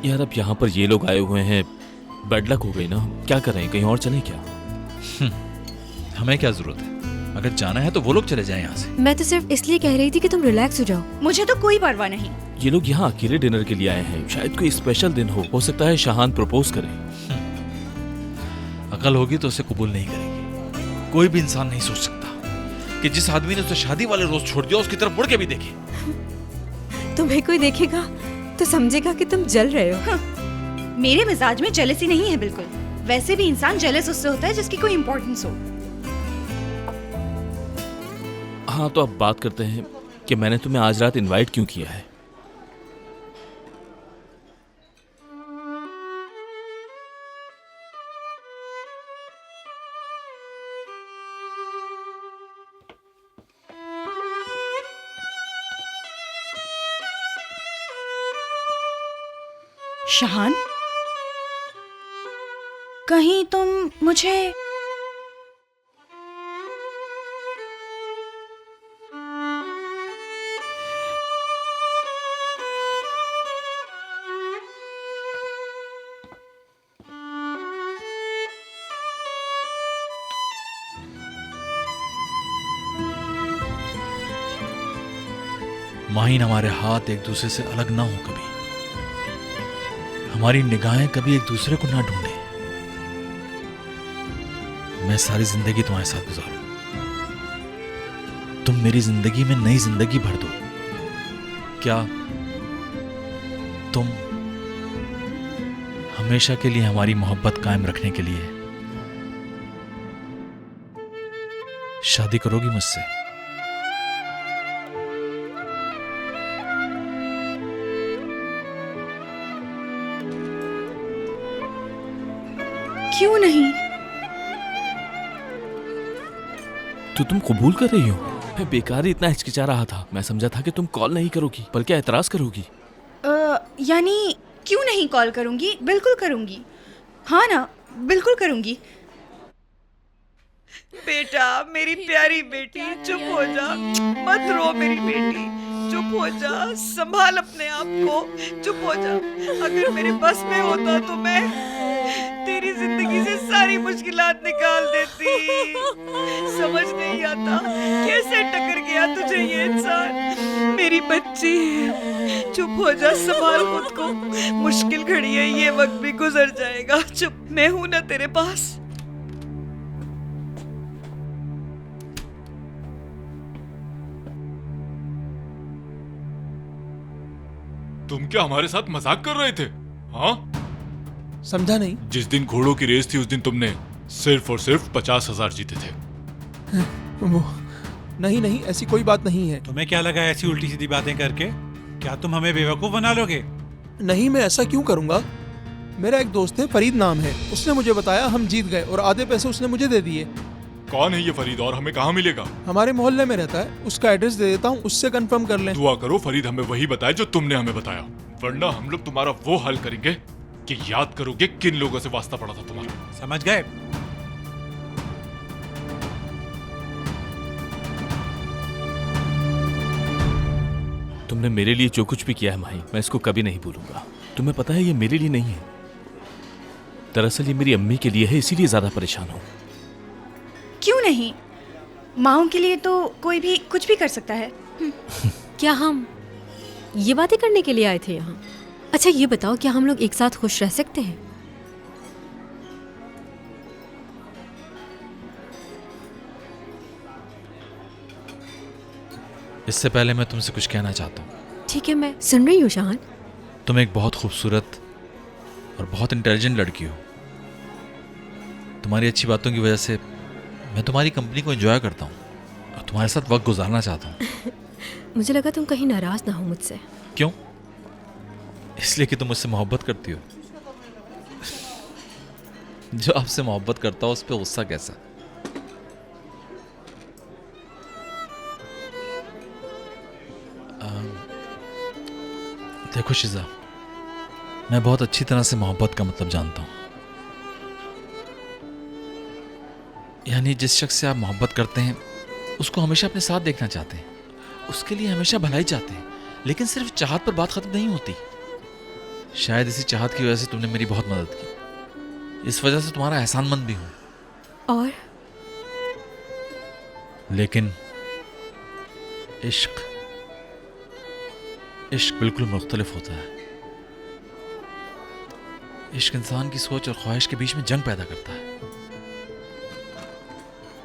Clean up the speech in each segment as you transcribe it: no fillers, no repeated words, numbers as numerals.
यार अब यहाँ पर ये लोग आए हुए हैं, बैड लक हो गई ना। क्या करें, कहीं और चलें क्या? हमें क्या जरूरत है? अगर जाना है तो वो लोग चले जाएं यहाँ से। मैं तो सिर्फ इसलिए कह रही थी कि तुम रिलैक्स हो जाओ। मुझे तो कोई परवाह नहीं। ये लोग यहाँ अकेले डिनर के लिए आए हैं, शायद कोई स्पेशल दिन हो सकता है शाहान प्रपोज करे। अकल होगी तो उसे कबूल नहीं करेगी। कोई भी इंसान नहीं सोच सकता कि जिस आदमी ने उसे शादी वाले रोज छोड़ दिया उसकी तरफ मुड़ के भी देखे। तुम्हें कोई देखेगा तो समझेगा कि तुम जल रहे हो। मेरे मिजाज में जेलसी नहीं है बिल्कुल। वैसे भी इंसान जेलस उससे होता है जिसकी कोई इम्पोर्टेंस हो। हाँ तो अब बात करते हैं कि मैंने तुम्हें आज रात इनवाइट क्यों किया है। शाहान, कहीं तुम मुझे माहीन, हमारे हाथ एक दूसरे से अलग ना हो कभी, हमारी निगाहें कभी एक दूसरे को ना ढूंढे। मैं सारी जिंदगी तुम्हारे साथ गुजारूं, तुम मेरी जिंदगी में नई जिंदगी भर दो। क्या तुम हमेशा के लिए हमारी मोहब्बत कायम रखने के लिए शादी करोगी मुझसे? क्यों नहीं? तो तुम कबूल कर रही हो? मैं बेकार ही इतना हिचकिचा रहा था। मैं समझा था कि तुम कॉल नहीं करोगी बल्कि एतराज करोगी। यानी क्यों नहीं कॉल करूंगी? बिल्कुल करूंगी। हाँ ना, बिल्कुल करूंगी। बेटा, मेरी प्यारी बेटी, चुप हो जा, मत रो मेरी बेटी, चुप हो जा, संभाल अपने आप को, चुप हो जा। अगर मेरे बस में होता तो मैं तेरी जिंदगी से सारी मुश्किलात निकाल देती। समझ नहीं आता कैसे टकर गया तुझे ये इंसान। मेरी बच्ची, चुप हो जा, संभाल खुद को। मुश्किल घड़ी है, ये वक्त भी गुजर जाएगा। चुप, मैं हूं ना तेरे पास। तुम क्या हमारे साथ मजाक कर रहे थे? हाँ, समझा नहीं। जिस दिन घोड़ों की रेस थी उस दिन तुमने सिर्फ और सिर्फ 50,000 जीते थे। वो नहीं नहीं, ऐसी कोई बात नहीं है। तुम्हें क्या लगा ऐसी उल्टी सीधी बातें करके? क्या तुम हमें बेवकूफ बना लोगे? नहीं, मैं ऐसा क्यों करूंगा। मेरा एक दोस्त है, फरीद नाम है, उसने मुझे बताया हम जीत गए और आधे पैसे उसने मुझे दे दिए। कौन है ये फरीद और हमें कहाँ मिलेगा? हमारे मोहल्ले में रहता है, उसका एड्रेस दे देता हूँ, उससे कंफर्म कर लें। दुआ करो फरीद हमें वही बताए जो तुमने हमें बताया, वरना हम लोग तुम्हारा वो हाल करेंगे कि याद करोगे किन लोगों से वास्ता पड़ा था तुम्हारा। समझ गए? तुमने मेरे लिए जो कुछ भी किया है माही, मैं इसको कभी नहीं भूलूंगा। तुम्हें पता है ये मेरे लिए नहीं है, दरअसल ये मेरी अम्मी के लिए है, इसीलिए ज्यादा परेशान हूँ। क्यों नहीं? माँओं के लिए तो कोई भी कुछ भी कर सकता है। क्या हम ये बातें करने के लिए आए थे यहाँ? अच्छा ये बताओ, क्या हम लोग एक साथ खुश रह सकते हैं? इससे पहले मैं तुमसे कुछ कहना चाहता हूँ। ठीक है, मैं सुन रही हूँ शाहान। तुम एक बहुत खूबसूरत और बहुत इंटेलिजेंट लड़की हो। तुम्हारी अच्छी बातों की वजह से मैं तुम्हारी कंपनी को एंजॉय करता हूँ और तुम्हारे साथ वक्त गुजारना चाहता हूँ। मुझे लगा तुम कहीं नाराज ना हो मुझसे। क्यों? इसलिए कि तुम मुझसे मोहब्बत करती हो। जो आपसे मोहब्बत करता हो उस पर गुस्सा कैसा? देखो शिजा, मैं बहुत अच्छी तरह से मोहब्बत का मतलब जानता हूं। यानी जिस शख्स से आप मोहब्बत करते हैं उसको हमेशा अपने साथ देखना चाहते हैं, उसके लिए हमेशा भलाई चाहते हैं, लेकिन सिर्फ चाहत पर बात खत्म नहीं होती। शायद इसी चाहत की वजह से तुमने मेरी बहुत मदद की। इस वजह से तुम्हारा एहसानमंद भी हूं। और लेकिन इश्क बिल्कुल मुख्तलिफ होता है। इश्क इंसान की सोच और ख्वाहिश के बीच में जंग पैदा करता है।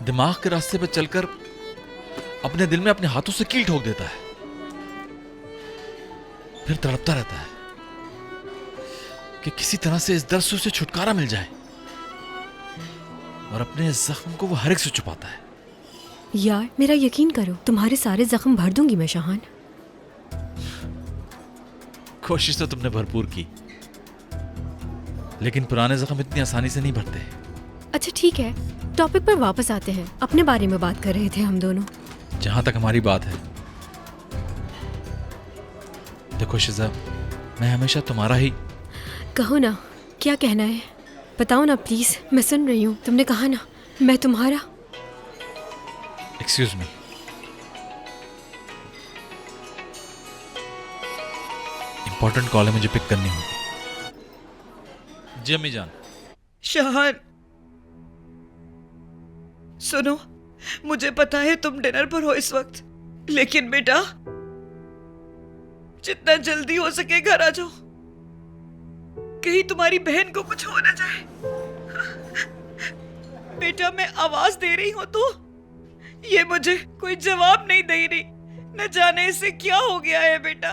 दिमाग के रास्ते पर चलकर अपने दिल में अपने हाथों से कील ठोक देता है, फिर तड़पता रहता है कि किसी तरह से इस दर्द से उसे छुटकारा मिल जाए, और अपने इस जख्म को वो हर एक से छुपाता है। यार मेरा यकीन करो, तुम्हारे सारे जख्म भर दूंगी मैं शाहान। कोशिश तो तुमने भरपूर की, लेकिन पुराने जख्म इतनी आसानी से नहीं भरते। अच्छा ठीक है, टॉपिक पर वापस आते हैं। अपने बारे में बात कर रहे थे हम दोनों। जहां तक हमारी बात है, देखो शिजा, मैं हमेशा तुम्हारा ही। कहो ना, क्या कहना है बताओ ना प्लीज, मैं सुन रही हूँ। तुमने कहा ना मैं तुम्हारा। एक्सक्यूज मी, इंपॉर्टेंट कॉल है, मुझे पिक करनी होगी। जी अम्मी जान। शाहान सुनो, मुझे पता है तुम डिनर पर हो इस वक्त, लेकिन बेटा जितना जल्दी हो सके घर आ जाओ, कहीं तुम्हारी बहन को कुछ हो ना जाए। बेटा मैं आवाज दे रही हूं तो ये मुझे कोई जवाब नहीं दे रही। न जाने इसे क्या हो गया है। बेटा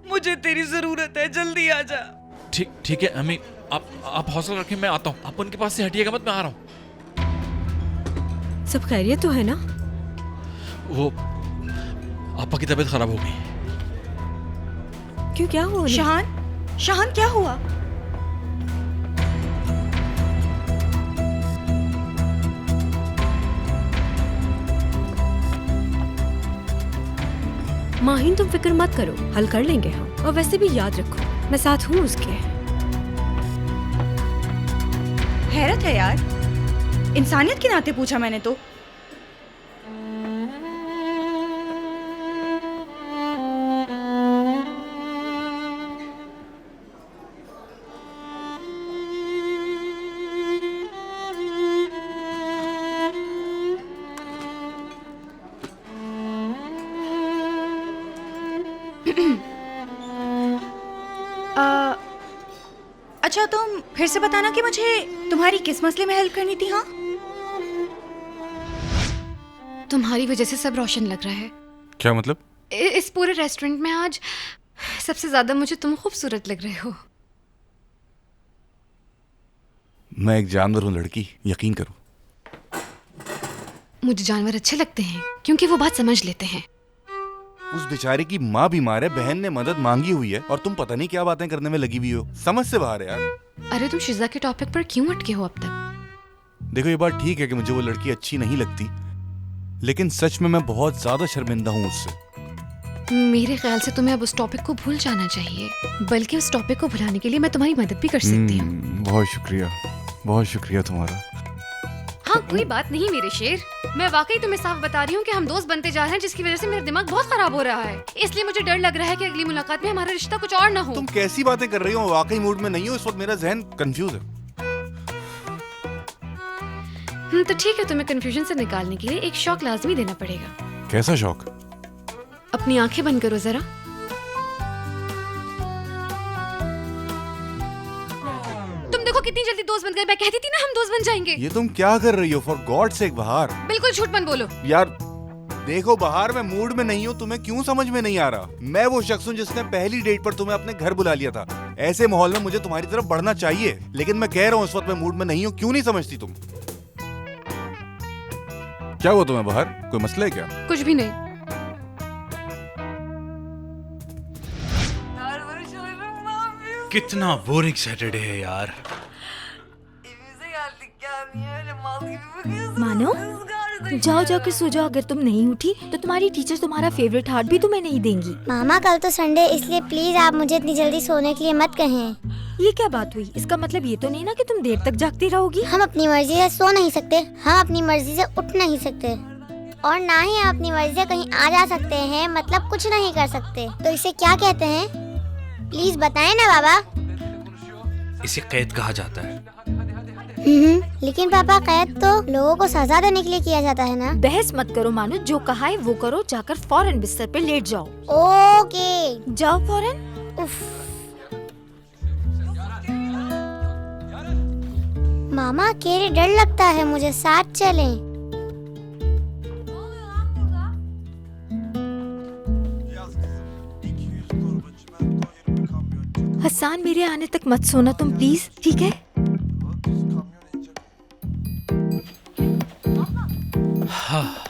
मुझे तेरी जरूरत है, जल्दी आ जा। ठीक है अम्मी, आप हौसला रखें, मैं आता हूँ। आप उनके पास से हटिएगा मत, मैं आ रहा हूँ। सब खैरियत तो है ना? वो आपा की तबीयत खराब हो गई। क्यों, क्या हुआ? शाहान क्या हुआ? माहिन तुम फिक्र मत करो, हल कर लेंगे हम। और वैसे भी याद रखो मैं साथ हूँ उसके। हैरत है यार, इंसानियत के नाते पूछा मैंने तो। अच्छा तुम फिर से बताना कि मुझे तुम्हारी किस मसले में हेल्प करनी थी? हाँ, तुम्हारी वजह से सब रोशन लग रहा है। क्या मतलब? इस पूरे रेस्टोरेंट में आज सबसे ज्यादा मुझे तुम खूबसूरत लग रहे हो। मैं एक जानवर हूँ लड़की, यकीन करो। मुझे जानवर अच्छे लगते हैं क्योंकि वो बात समझ लेते हैं। उस बेचारे की माँ बीमार है, बहन ने मदद मांगी हुई है, और तुम पता नहीं क्या बातें करने में लगी हुई हो। समझ से बाहर है यार। अरे तुम शिजा के टॉपिक पर क्यों अटके हो अब तक? देखो ये बात ठीक है कि मुझे वो लड़की अच्छी नहीं लगती, लेकिन सच में मैं बहुत ज्यादा शर्मिंदा हूँ उससे। मेरे ख्याल से तुम्हें अब उस टॉपिक को भूल जाना चाहिए, बल्कि उस टॉपिक को भुलाने के लिए मैं तुम्हारी मदद भी कर सकती हूँ। बहुत शुक्रिया तुम्हारा। हाँ कोई बात नहीं मेरे शेर, मैं वाकई तुम्हें साफ बता रही हूँ कि हम दोस्त बनते जा रहे हैं, जिसकी वजह से मेरा दिमाग बहुत खराब हो रहा है। इसलिए मुझे डर लग रहा है कि अगली मुलाकात में हमारा रिश्ता कुछ और ना हो। तुम कैसी बातें कर रही हो? वाकई मूड में नहीं हो इस वक्त, मेरा जहन कंफ्यूज है। तो ठीक है, तुम्हें कंफ्यूजन से निकालने के लिए एक शौक लाजमी देना पड़ेगा। कैसा शौक? अपनी आंखें बंद करो जरा। तुम देखो कितनी जल्दी दोस्त बन गए। मैं कहती थी ना हम दोस्त बन जाएंगे। ये तुम क्या कर रही हो? फॉर गॉड सेक बहार, बिल्कुल झूठ मत बोलो। यार देखो बहार, मैं मूड में नहीं हूँ, तुम्हें क्यों समझ में नहीं आ रहा? मैं वो शख्स हूँ जिसने पहली डेट पर तुम्हें अपने घर बुला लिया था। ऐसे माहौल में मुझे तुम्हारी तरफ बढ़ना चाहिए, लेकिन मैं कह रहा हूँ इस वक्त मैं मूड में नहीं हूँ। क्यों नहीं समझती तुम? क्या हुआ तुम्हें बहार? कोई मसला है क्या? कुछ भी नहीं। कितना बोरिंग सैटरडे है यार। मानो जाओ जाकर सो जाओ। अगर तुम नहीं उठी तो तुम्हारी टीचर तुम्हारा फेवरेट हार्ट भी तुम्हें नहीं देंगी। मामा कल तो संडे, इसलिए प्लीज आप मुझे इतनी जल्दी सोने के लिए मत कहें। ये क्या बात हुई? इसका मतलब ये तो नहीं ना कि तुम देर तक जागती रहोगी। हम अपनी मर्जी से सो नहीं सकते, हम अपनी मर्जी से उठ नहीं सकते, और ना ही हम अपनी मर्जी से कहीं आ जा सकते हैं, मतलब कुछ नहीं कर सकते। तो इसे क्या कहते हैं? प्लीज बताएं ना बाबा। इसे कैद कहा जाता है। लेकिन पापा कैद तो लोगों को सजा देने के लिए किया जाता है ना। बहस मत करो मानो, जो कहा है वो करो, जाकर फौरन बिस्तर पे लेट जाओ। ओके जाओ फौरन। उफ। मामा अकेले डर लगता है मुझे, साथ चलें। हसन मेरे आने तक मत सोना तुम प्लीज, ठीक है? हाँ।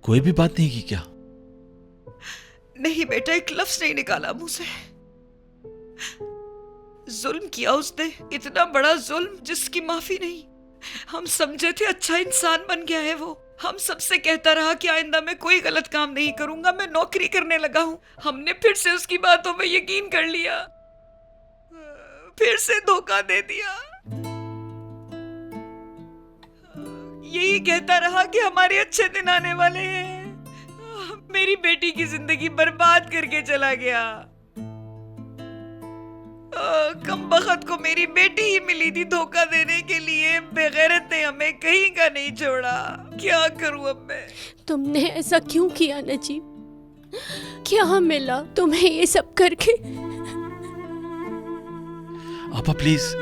कोई भी बात नहीं की क्या? नहीं बेटा, एक लफ्ज नहीं निकाला मुंह से। जुल्म किया उसने, इतना बड़ा जुल्म जिसकी माफी नहीं। हम समझे थे अच्छा इंसान बन गया है वो। हम सबसे कहता रहा कि आइंदा मैं कोई गलत काम नहीं करूंगा, मैं नौकरी करने लगा हूं। हमने फिर से उसकी बातों में यकीन कर लिया, फिर से धोखा दे दिया। यही कहता रहा कि हमारे अच्छे दिन आने वाले हैं। मेरी बेटी की जिंदगी बर्बाद करके चला गया। कमबख्त को मेरी बेटी ही मिली थी धोखा देने के लिए। बेगैरत ने हमें कहीं का नहीं छोड़ा। क्या करूं अब मैं? तुमने ऐसा क्यों किया नजीब? क्या मिला तुम्हें ये सब करके? आपा प्लीज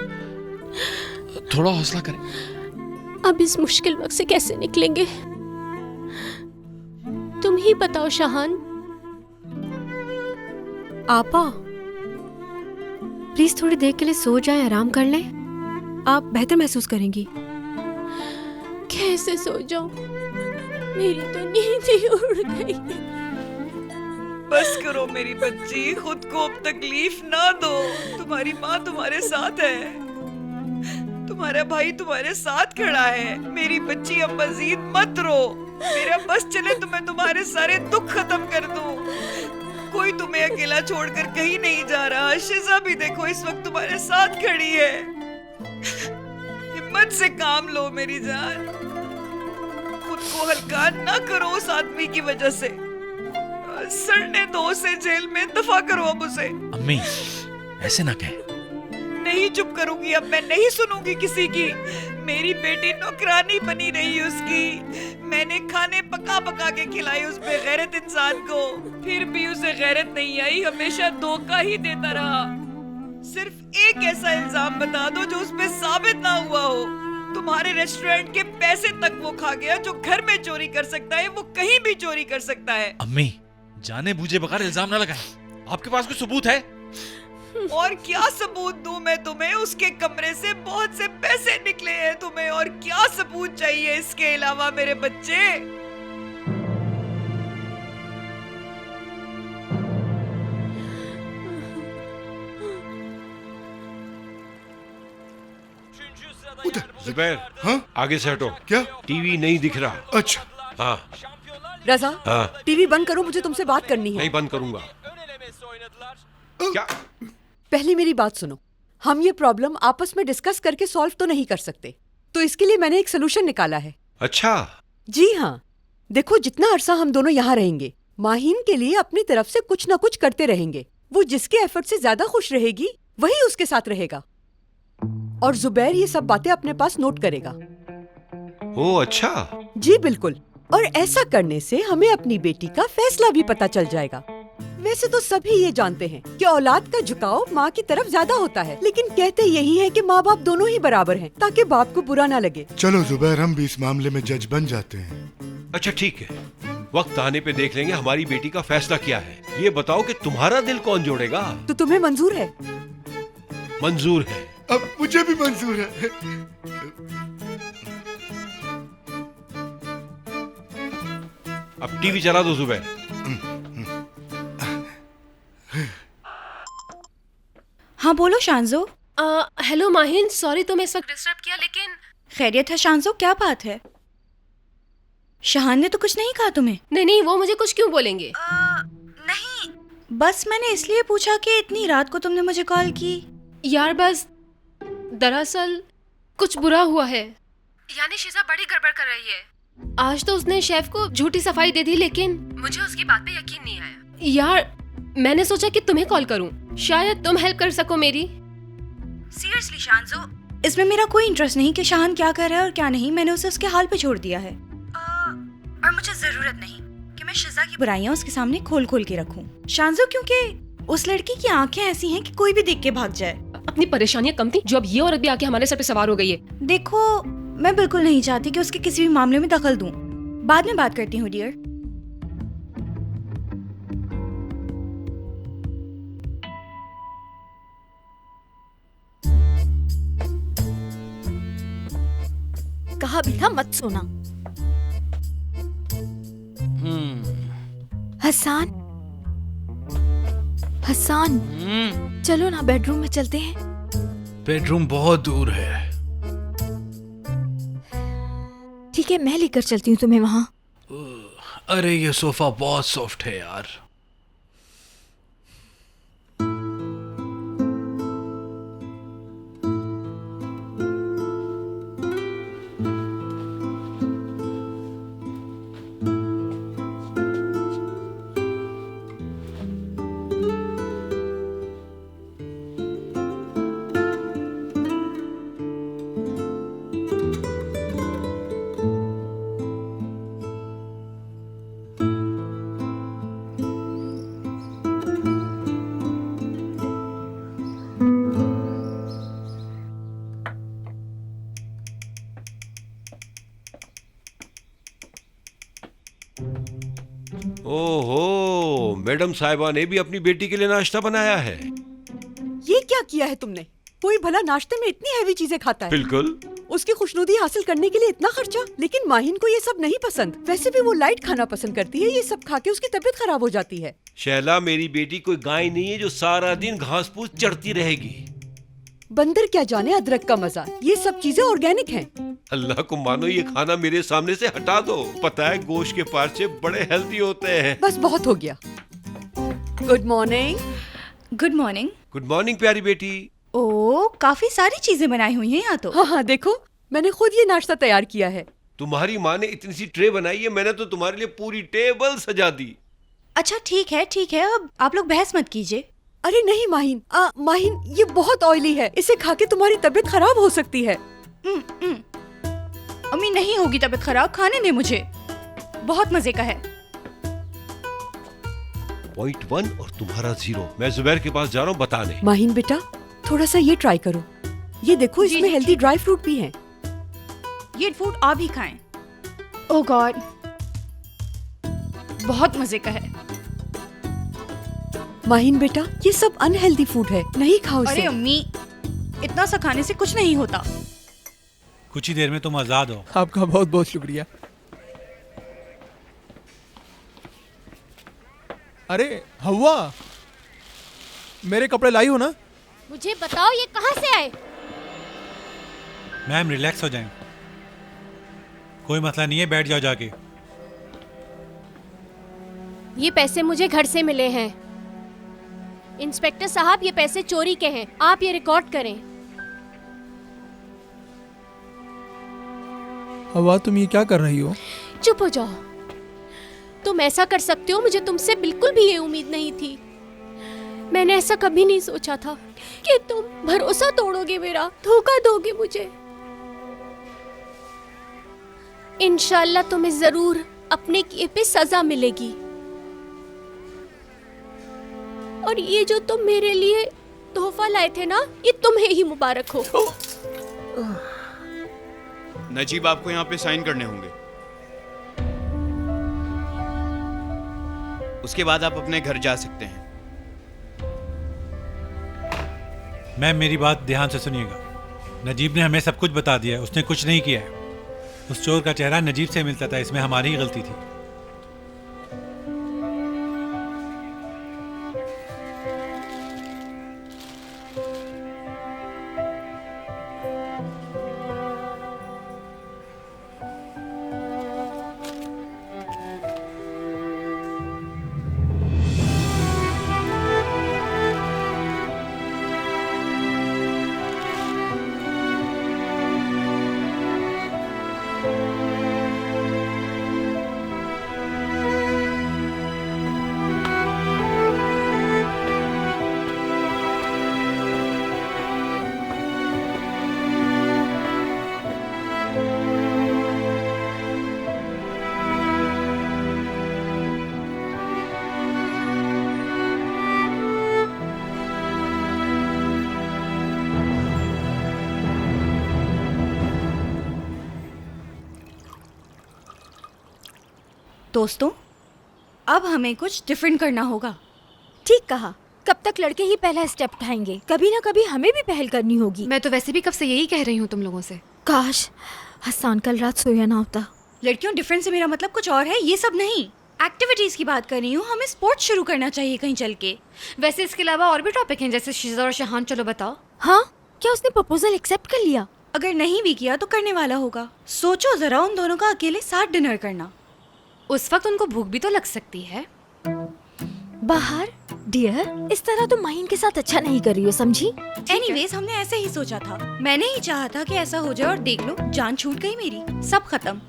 थोड़ा हौसला करें। अब इस मुश्किल वक्त से कैसे निकलेंगे? तुम ही बताओ शाहान। आपा प्लीज थोड़ी देर के लिए सो जाएं, आराम कर लें, आप बेहतर महसूस करेंगी। कैसे सो जाऊं? मेरी तो नींद ही उड़ गई। बस करो मेरी बच्ची, खुद को अब तकलीफ ना दो। तुम्हारी माँ तुम्हारे साथ है, तुम्हारा भाई तुम्हारे साथ खड़ा है। मेरी बच्ची अब मजीद मत रो। मेरा बस चले तो मैं तुम्हारे सारे दुख खत्म कर दूं। कोई तुम्हें अकेला छोड़कर कहीं नहीं जा रहा। शिजा भी देखो इस वक्त तुम्हारे साथ खड़ी है। हिम्मत से काम लो मेरी जान। खुद को हल्का ना करो उस आदमी की वजह से। सड़ने दो उसे जेल में, दफा करो अब उसे। अम्मी ऐसे ना कहे। नहीं चुप करूंगी अब मैं, नहीं सुनूंगी किसी की। मेरी बेटी नौकरानी बनी रही उसकी। मैंने खाने पका पका के खिलाई उस बेगैरत इंसान को, फिर भी उसे गैरत नहीं आई। हमेशा धोखा ही देता रहा। सिर्फ एक ऐसा इल्जाम बता दो जो उस पे साबित ना हुआ हो। तुम्हारे रेस्टोरेंट के पैसे तक वो खा गया। जो घर में चोरी कर सकता है वो कहीं भी चोरी कर सकता है। अम्मी जाने बूझे बगैर इल्जाम ना लगाएं। आपके पास कोई सबूत है? और क्या सबूत दूं मैं तुम्हें? उसके कमरे से बहुत से पैसे निकले हैं तुम्हें। और क्या सबूत चाहिए इसके अलावा मेरे बच्चे? जुबैर, हाँ? आगे से हटो। क्या? टीवी नहीं दिख रहा। अच्छा। हाँ रजा, हाँ। टीवी बंद करो, मुझे तुमसे बात करनी है। नहीं बंद करूंगा। क्या? पहले मेरी बात सुनो। हम ये प्रॉब्लम आपस में डिस्कस करके सॉल्व तो नहीं कर सकते, तो इसके लिए मैंने एक सोल्यूशन निकाला है। अच्छा। जी हाँ, देखो जितना अरसा हम दोनों यहाँ रहेंगे, माहीन के लिए अपनी तरफ से कुछ न कुछ करते रहेंगे। वो जिसके एफर्ट से ज्यादा खुश रहेगी वही उसके साथ रहेगा। और जुबैर ये सब बातें अपने पास नोट करेगा। ओह अच्छा। जी बिल्कुल। और ऐसा करने से हमें अपनी बेटी का फैसला भी पता चल जाएगा। वैसे तो सभी ये जानते हैं कि औलाद का झुकाव माँ की तरफ ज्यादा होता है, लेकिन कहते यही है कि माँ बाप दोनों ही बराबर हैं, ताकि बाप को बुरा ना लगे। चलो जुबैर, हम भी इस मामले में जज बन जाते हैं। अच्छा ठीक है, वक्त आने पे देख लेंगे हमारी बेटी का फैसला क्या है। ये बताओ कि तुम्हारा दिल कौन जोड़ेगा? तो तुम्हें मंजूर है? मंजूर है। अब मुझे भी मंजूर है। अब टीवी चला दो जुबैर। हाँ बोलो शांजो। हेलो माहिन, सॉरी तुम्हें इस वक्त डिस्टर्ब किया, लेकिन खैरियत है शांजो, क्या बात है? शाहान ने तो कुछ नहीं कहा तुम्हें? नहीं नहीं, वो मुझे कुछ क्यों बोलेंगे? नहीं, बस मैंने इसलिए पूछा कि इतनी रात को तुमने मुझे कॉल की। यार बस दरअसल कुछ बुरा हुआ है। यानी शिजा बड़ी गड़बड़ कर रही है। आज तो उसने शेफ को झूठी सफाई दे दी, लेकिन मुझे उसकी बात पे यकीन नहीं आया। यार मैंने सोचा कि तुम्हें कॉल करूं, शायद तुम हेल्प कर सको मेरी। सीरियसली शांजो, इसमें मेरा कोई इंटरेस्ट नहीं कि शाहान क्या कर रहा है और क्या नहीं। मैंने उसे उसके हाल पे छोड़ दिया है। और मुझे जरूरत नहीं कि मैं शिजा की बुराइयां उसके सामने खोल खोल के रखूं। शांजो, क्योंकि उस लड़की की आंखें ऐसी हैं कि कोई भी देख के भाग जाए। अपनी परेशानियां कम थी, जो अब ये औरत भी आके हमारे सर पे सवार हो गई है। देखो, मैं बिल्कुल नहीं चाहती कि उसके किसी भी मामले में दखल दूं। बाद में बात करती हूँ डियर। कहा भी था मत सोना। हसान, हसान, चलो ना बेडरूम में चलते हैं। बेडरूम बहुत दूर है। ठीक है, मैं लेकर चलती हूँ तुम्हें वहाँ। अरे ये सोफा बहुत सॉफ्ट है यार। ओहो, मैडम साहिबा ने भी अपनी बेटी के लिए नाश्ता बनाया है। ये क्या किया है तुमने? कोई भला नाश्ते में इतनी हैवी चीजें खाता है? बिल्कुल। उसकी खुशनुदी हासिल करने के लिए इतना खर्चा? लेकिन माहिन को ये सब नहीं पसंद। वैसे भी वो लाइट खाना पसंद करती है। ये सब खा के उसकी तबीयत खराब हो जाती है। शैला, मेरी बेटी कोई गाय नहीं है जो सारा दिन घास फूस चढ़ती रहेगी। बंदर क्या जाने अदरक का मजा। ये सब चीजें ऑर्गेनिक हैं। अल्लाह को मानो, ये खाना मेरे सामने से हटा दो। पता है गोश्त के पार्चे बड़े हेल्दी होते हैं। बस बहुत हो गया। Good morning. Good morning. Good morning प्यारी बेटी। ओ, काफी सारी चीजें बनाई हुई हैं यहाँ तो। हाँ हाँ, देखो मैंने खुद ये नाश्ता तैयार किया है। तुम्हारी माँ ने इतनी सी ट्रे बनाई है, मैंने तो तुम्हारे लिए पूरी टेबल सजा दी। अच्छा ठीक है ठीक है, अब आप लोग बहस मत कीजिए। अरे नहीं माहिन, माहिन ये बहुत ऑयली है। इसे खा के तुम्हारी तबीयत खराब हो सकती है। अम्मी, नहीं होगी तबीयत खराब, खाने दे मुझे। बहुत मजे का है। पॉइंट 1 और तुम्हारा 0। मैं जुबैर के पास जा रहा हूँ बताने। माहिन बेटा, थोड़ा सा ये ट्राई करो। ये देखो, इसमें हेल्दी ड्राई फ्रूट भी हैं। ये फूड आप ही खाएं। ओह गॉड, बहुत मजे का है। माहिन बेटा, ये सब अनहेल्दी फूड है, नहीं खाओ इसे। अरे अम्मी, इतना सा खाने से कुछ नहीं होता। कुछ ही देर में तुम आजाद हो। आपका बहुत बहुत शुक्रिया। अरे हवा, मेरे कपड़े लाई हो ना? मुझे बताओ ये कहाँ से आए? मैम रिलैक्स हो जाएं। कोई मसला नहीं है, बैठ जाओ जाके। ये पैसे मुझे घर से मिले हैं। इंस्पेक्टर साहब, ये पैसे चोरी के हैं। आप ये रिकॉर्ड करें। हवा, तुम ये क्या कर रही हो? चुप हो जाओ। तुम ऐसा कर सकते हो, मुझे तुमसे बिल्कुल भी ये उम्मीद नहीं थी। मैंने ऐसा कभी नहीं सोचा था कि तुम भरोसा तोड़ोगे मेरा, धोखा दोगे मुझे। इंशाल्लाह तुम्हें जरूर अपने किए पे सजा मिलेगी। और ये जो तुम मेरे लिए तोहफा लाए थे ना, ये तुम्हें ही मुबारक हो। नजीब, आपको यहाँ पे साइन करने होंगे। उसके बाद आप अपने घर जा सकते हैं। मैम मेरी बात ध्यान से सुनिएगा। नजीब ने हमें सब कुछ बता दिया है। उसने कुछ नहीं किया है। उस चोर का चेहरा नजीब से मिलता था। इसमें हमारी ही गलती थी। दोस्तों, अब हमें कुछ डिफरेंट करना होगा। ठीक कहा। कब तक लड़के ही पहला स्टेप उठाएंगे? कभी ना कभी हमें भी पहल करनी होगी। मैं तो वैसे भी कब से यही कह रही हूँ तुम लोगों से। काश हसन कल रात सोया ना होता। लड़कियों, डिफरेंट से मेरा मतलब कुछ और है, ये सब नहीं। एक्टिविटीज की बात कर रही हूँ। हमें स्पोर्ट्स शुरू करना चाहिए कहीं चल के। वैसे इसके अलावा और भी टॉपिक हैं, जैसे शिजा और शहान। चलो बताओ। हाँ, क्या उसने प्रपोजल एक्सेप्ट कर लिया? अगर नहीं भी किया तो करने वाला होगा। सोचो जरा, उन दोनों का अकेले साथ डिनर करना। उस वक्त उनको भूख भी तो लग सकती है। बाहर डियर, इस तरह तो माहिन के साथ अच्छा नहीं कर रही हो, समझी? एनीवेज, हमने ऐसे ही सोचा था। मैंने ही चाहा था कि ऐसा हो जाए और देख लो, जान छूट गई मेरी, सब खत्म।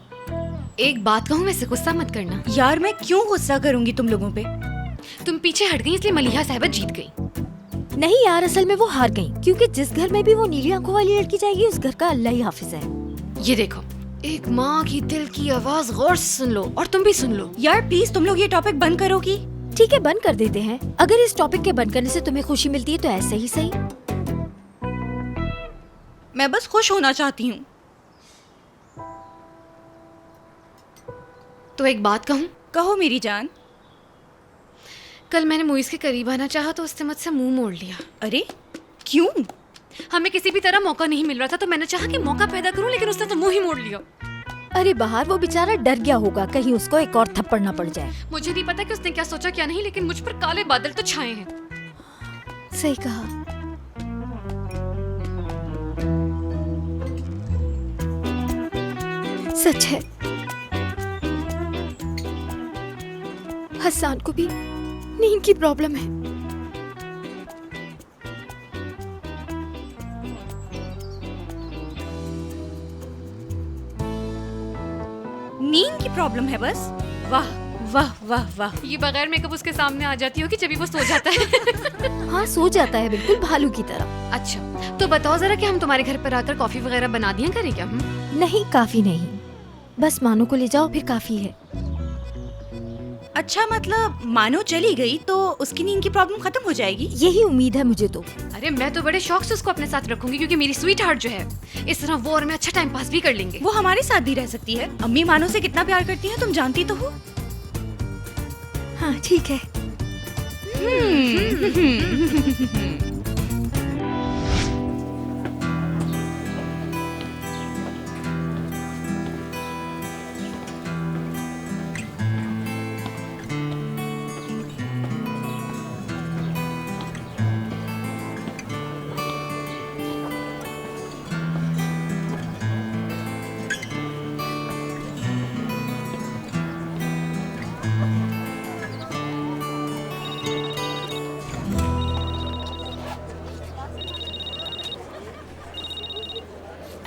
एक बात कहूँ, वैसे गुस्सा मत करना। यार, मैं क्यों गुस्सा करूंगी तुम लोगों पे? तुम पीछे हट गई इसलिए मलिहा साहिबा जीत गई। नहीं यार, असल में वो हार गई, क्योंकि जिस घर में भी वो नीली आंखों वाली लड़की जाएगी उस घर का अल्लाह ही हाफिज है। ये देखो, एक माँ की दिल की आवाज गौर से सुन लो, और तुम भी सुन लो। यार प्लीज, तुम लोग ये टॉपिक बंद करोगी? ठीक है, बंद कर देते हैं। अगर इस टॉपिक के बंद करने से तुम्हें खुशी मिलती है तो ऐसे ही सही। मैं बस खुश होना चाहती हूँ। तो एक बात कहूँ? कहो मेरी जान। कल मैंने मुइज के करीब आना चाहा तो उसने मुझसे मुंह मोड़ लिया। अरे क्यों? हमें किसी भी तरह मौका नहीं मिल रहा था, तो मैंने चाहा कि मौका पैदा करूं, लेकिन उसने तो मुंह ही मोड़ लिया। अरे बाहर वो बेचारा डर गया होगा, कहीं उसको एक और थप्पड़ ना पड़ जाए। मुझे नहीं पता कि उसने क्या सोचा क्या नहीं, लेकिन मुझ पर काले बादल तो छाए हैं। सही कहा। सच है, हसन को भी नींद की प्रॉब्लम है। नींद की प्रॉब्लम है बस? वाह वाह वाह वाह। ये बगैर मेकअप उसके सामने आ जाती होगी जब भी वो सो जाता है। हाँ, सो जाता है बिल्कुल भालू की तरह। अच्छा, तो बताओ जरा कि हम तुम्हारे घर पर आकर कॉफी वगैरह बना दिया करें क्या? नहीं, काफी नहीं, बस मानो को ले जाओ फिर काफी है। अच्छा, मतलब मानो चली गई तो उसकी नींद की प्रॉब्लम खत्म हो जाएगी? यही उम्मीद है मुझे तो। अरे मैं तो बड़े शौक से उसको अपने साथ रखूंगी, क्योंकि मेरी स्वीट हार्ट जो है, इस तरह वो और मैं अच्छा टाइम पास भी कर लेंगे। वो हमारे साथ भी रह सकती है। अम्मी मानो से कितना प्यार करती है तुम जानती तो हो। हाँ ठीक है।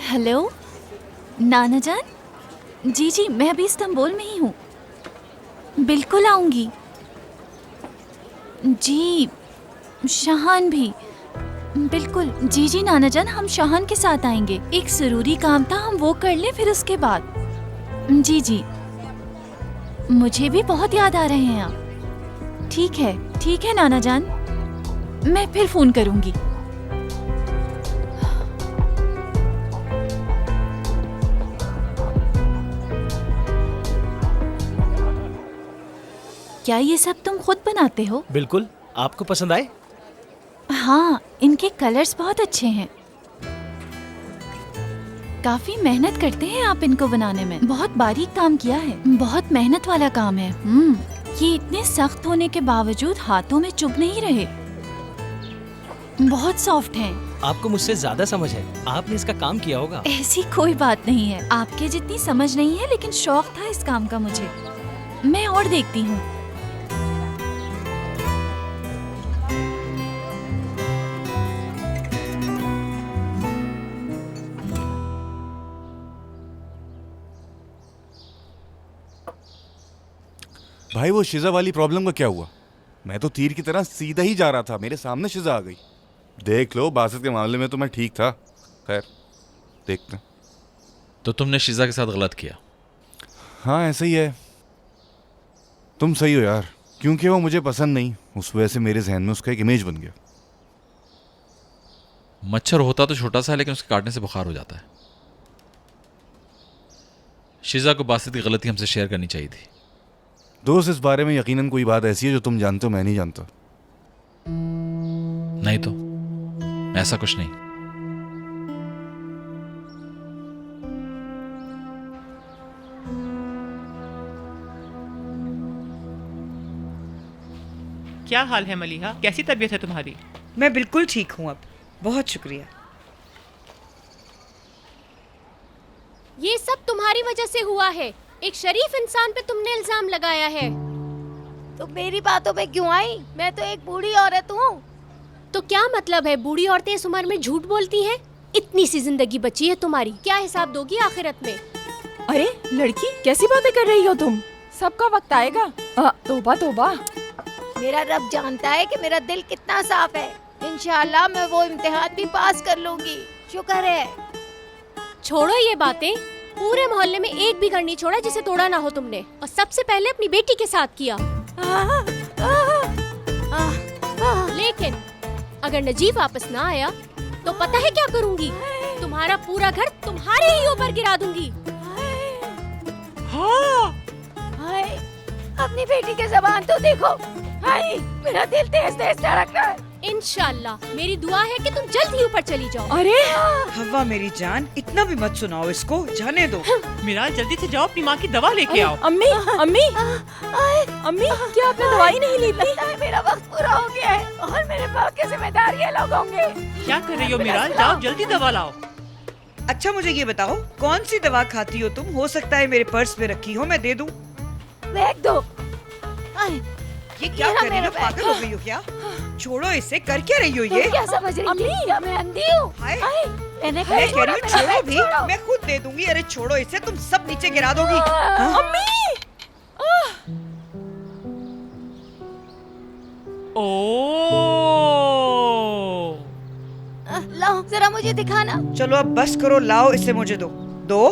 हेलो नाना जान। जी जी, मैं अभी इस्तांबुल में ही हूँ, बिल्कुल आऊँगी। जी शाहान भी बिल्कुल। जी जी नाना जान, हम शाहान के साथ आएंगे। एक ज़रूरी काम था, हम वो कर लें फिर उसके बाद। जी जी, मुझे भी बहुत याद आ रहे हैं आप। ठीक है नाना जान, मैं फिर फ़ोन करूँगी। क्या ये सब तुम खुद बनाते हो? बिल्कुल, आपको पसंद आए? हाँ, इनके कलर्स बहुत अच्छे हैं। काफी मेहनत करते हैं आप इनको बनाने में। बहुत बारीक काम किया है, बहुत मेहनत वाला काम है। ये इतने सख्त होने के बावजूद हाथों में चुभ नहीं रहे, बहुत सॉफ्ट हैं। आपको मुझसे ज्यादा समझ है, आपने इसका काम किया होगा। ऐसी कोई बात नहीं है, आपके जितनी समझ नहीं है, लेकिन शौक था इस काम का मुझे। मैं और देखती हूँ। भाई वो शिजा वाली प्रॉब्लम का क्या हुआ? मैं तो तीर की तरह सीधा ही जा रहा था, मेरे सामने शिजा आ गई। देख लो, बासित के मामले में तो मैं ठीक था। खैर देखते। तो तुमने शिजा के साथ गलत किया? हाँ ऐसा ही है। तुम सही हो यार, क्योंकि वो मुझे पसंद नहीं, उस वजह से मेरे जहन में उसका एक इमेज बन गया। मच्छर होता तो छोटा सा है, लेकिन उसके काटने से बुखार हो जाता है। शिजा को बासित की गलती हमसे शेयर करनी चाहिए थी। दोस्त, इस बारे में यकीनन कोई बात ऐसी है जो तुम जानते हो मैं नहीं जानता। नहीं तो ऐसा कुछ नहीं। क्या हाल है मलिहा? कैसी तबीयत है तुम्हारी? मैं बिल्कुल ठीक हूँ अब। बहुत शुक्रिया। ये सब तुम्हारी वजह से हुआ है। एक शरीफ इंसान पे तुमने इल्जाम लगाया है। तो मेरी बातों पे क्यों आई? मैं तो एक बूढ़ी औरत हूँ। तो क्या मतलब है, बूढ़ी औरतें इस उम्र में झूठ बोलती हैं? इतनी सी जिंदगी बची है तुम्हारी, क्या हिसाब दोगी आखिरत में? अरे लड़की, कैसी बातें कर रही हो तुम? सबका वक्त आएगा। तौबा तौबा। मेरा रब जानता है कि मेरा दिल कितना साफ है। इंशाल्लाह मैं वो इम्तिहान भी पास कर लूंगी। शुक्र है। छोड़ो ये बातें। पूरे मोहल्ले में एक भी घर नहीं छोड़ा जिसे तोड़ा ना हो तुमने, और सबसे पहले अपनी बेटी के साथ किया। लेकिन अगर नजीब वापस ना आया तो पता है क्या करूंगी? तुम्हारा पूरा घर तुम्हारे ही ऊपर गिरा दूंगी। हाय, अपनी बेटी के ज़बान तो देखो। हाय, मेरा दिल तेज तेज धड़क रहा है। इंशाल्लाह मेरी दुआ है कि तुम जल्द ही ऊपर चली जाओ। अरे हवा मेरी जान, इतना भी मत सुनाओ इसको, जाने दो। मीरा जल्दी से जाओ, अपनी माँ की दवा लेके आओ। अम्मी अम्मी अम्मी, क्या आपने दवाई नहीं ली थी? मेरा वक्त पूरा हो गया है और मेरे पास की जिम्मेदारियां लोग होंगे। क्या कर रही हो मीरा? जाओ जल्दी दवा लाओ। अच्छा मुझे ये बताओ, कौन सी दवा खाती हो तुम? हो सकता है मेरे पर्स में रखी हो, मैं दे दूं। फेंक दो। ये क्या कर रही हो? पागल हो गई हो क्या? छोड़ो इसे, कर क्या रही हो ये? तुम क्या समझ रही थी? क्या मैं अंधी हूँ? मैं कह रही हूँ छोड़ो भी, मैं खुद दे दूंगी। अरे छोड़ो इसे, तुम सब नीचे गिरा दोगी। अम्मी! लाओ जरा मुझे दिखाना। चलो अब बस करो, लाओ इसे मुझे दो। दो।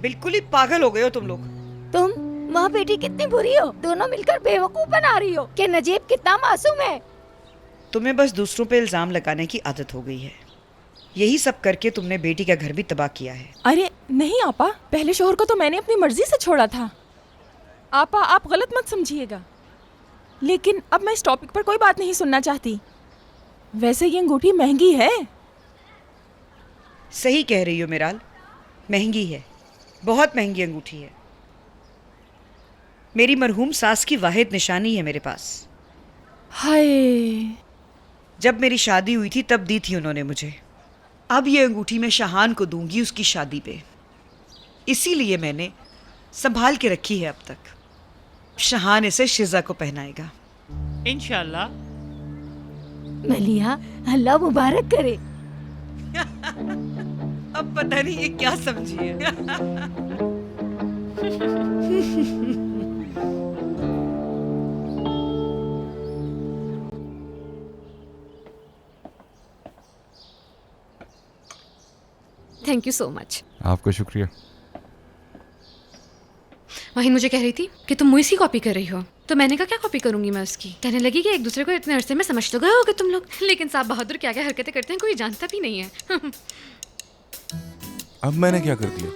बिल्कुल ही पागल हो गए हो तुम लोग। तुम माँ बेटी कितनी बुरी हो, दोनों मिलकर बेवकूफ बना रही हो कि नजीब कितना मासूम है। तुम्हें बस दूसरों पे इल्जाम लगाने की आदत हो गई है। यही सब करके तुमने बेटी का घर भी तबाह किया है। अरे नहीं आपा, पहले शोहर को तो मैंने अपनी मर्जी से छोड़ा था। आपा आप गलत मत समझिएगा, लेकिन अब मैं इस टॉपिक पर कोई बात नहीं सुनना चाहती। वैसे ये अंगूठी महंगी है। सही कह रही हो मिराल, महंगी है, बहुत महंगी अंगूठी है। मेरी मरहूम सास की वाहिद निशानी है मेरे पास। हाय, जब मेरी शादी हुई थी तब दी थी उन्होंने मुझे। अब ये अंगूठी मैं शाहान को दूंगी उसकी शादी पे, इसीलिए मैंने संभाल के रखी है अब तक। शाहान इसे शिजा को पहनाएगा इंशाल्लाह। मलिहा, अल्लाह मुबारक करे। अब पता नहीं ये क्या समझी है। Thank you so much. आपका शुक्रिया। माहिन मुझे कह रही थी कि तुम मुझसे कॉपी कर रही हो, तो मैंने कहा क्या कॉपी करूंगी मैं उसकी। कहने लगी कि एक दूसरे को इतने अरसे में समझ तो गए होगे तुम लोग, लेकिन साहब बहादुर क्या क्या हरकतें करते हैं कोई जानता भी नहीं है। अब मैंने क्या कर दिया?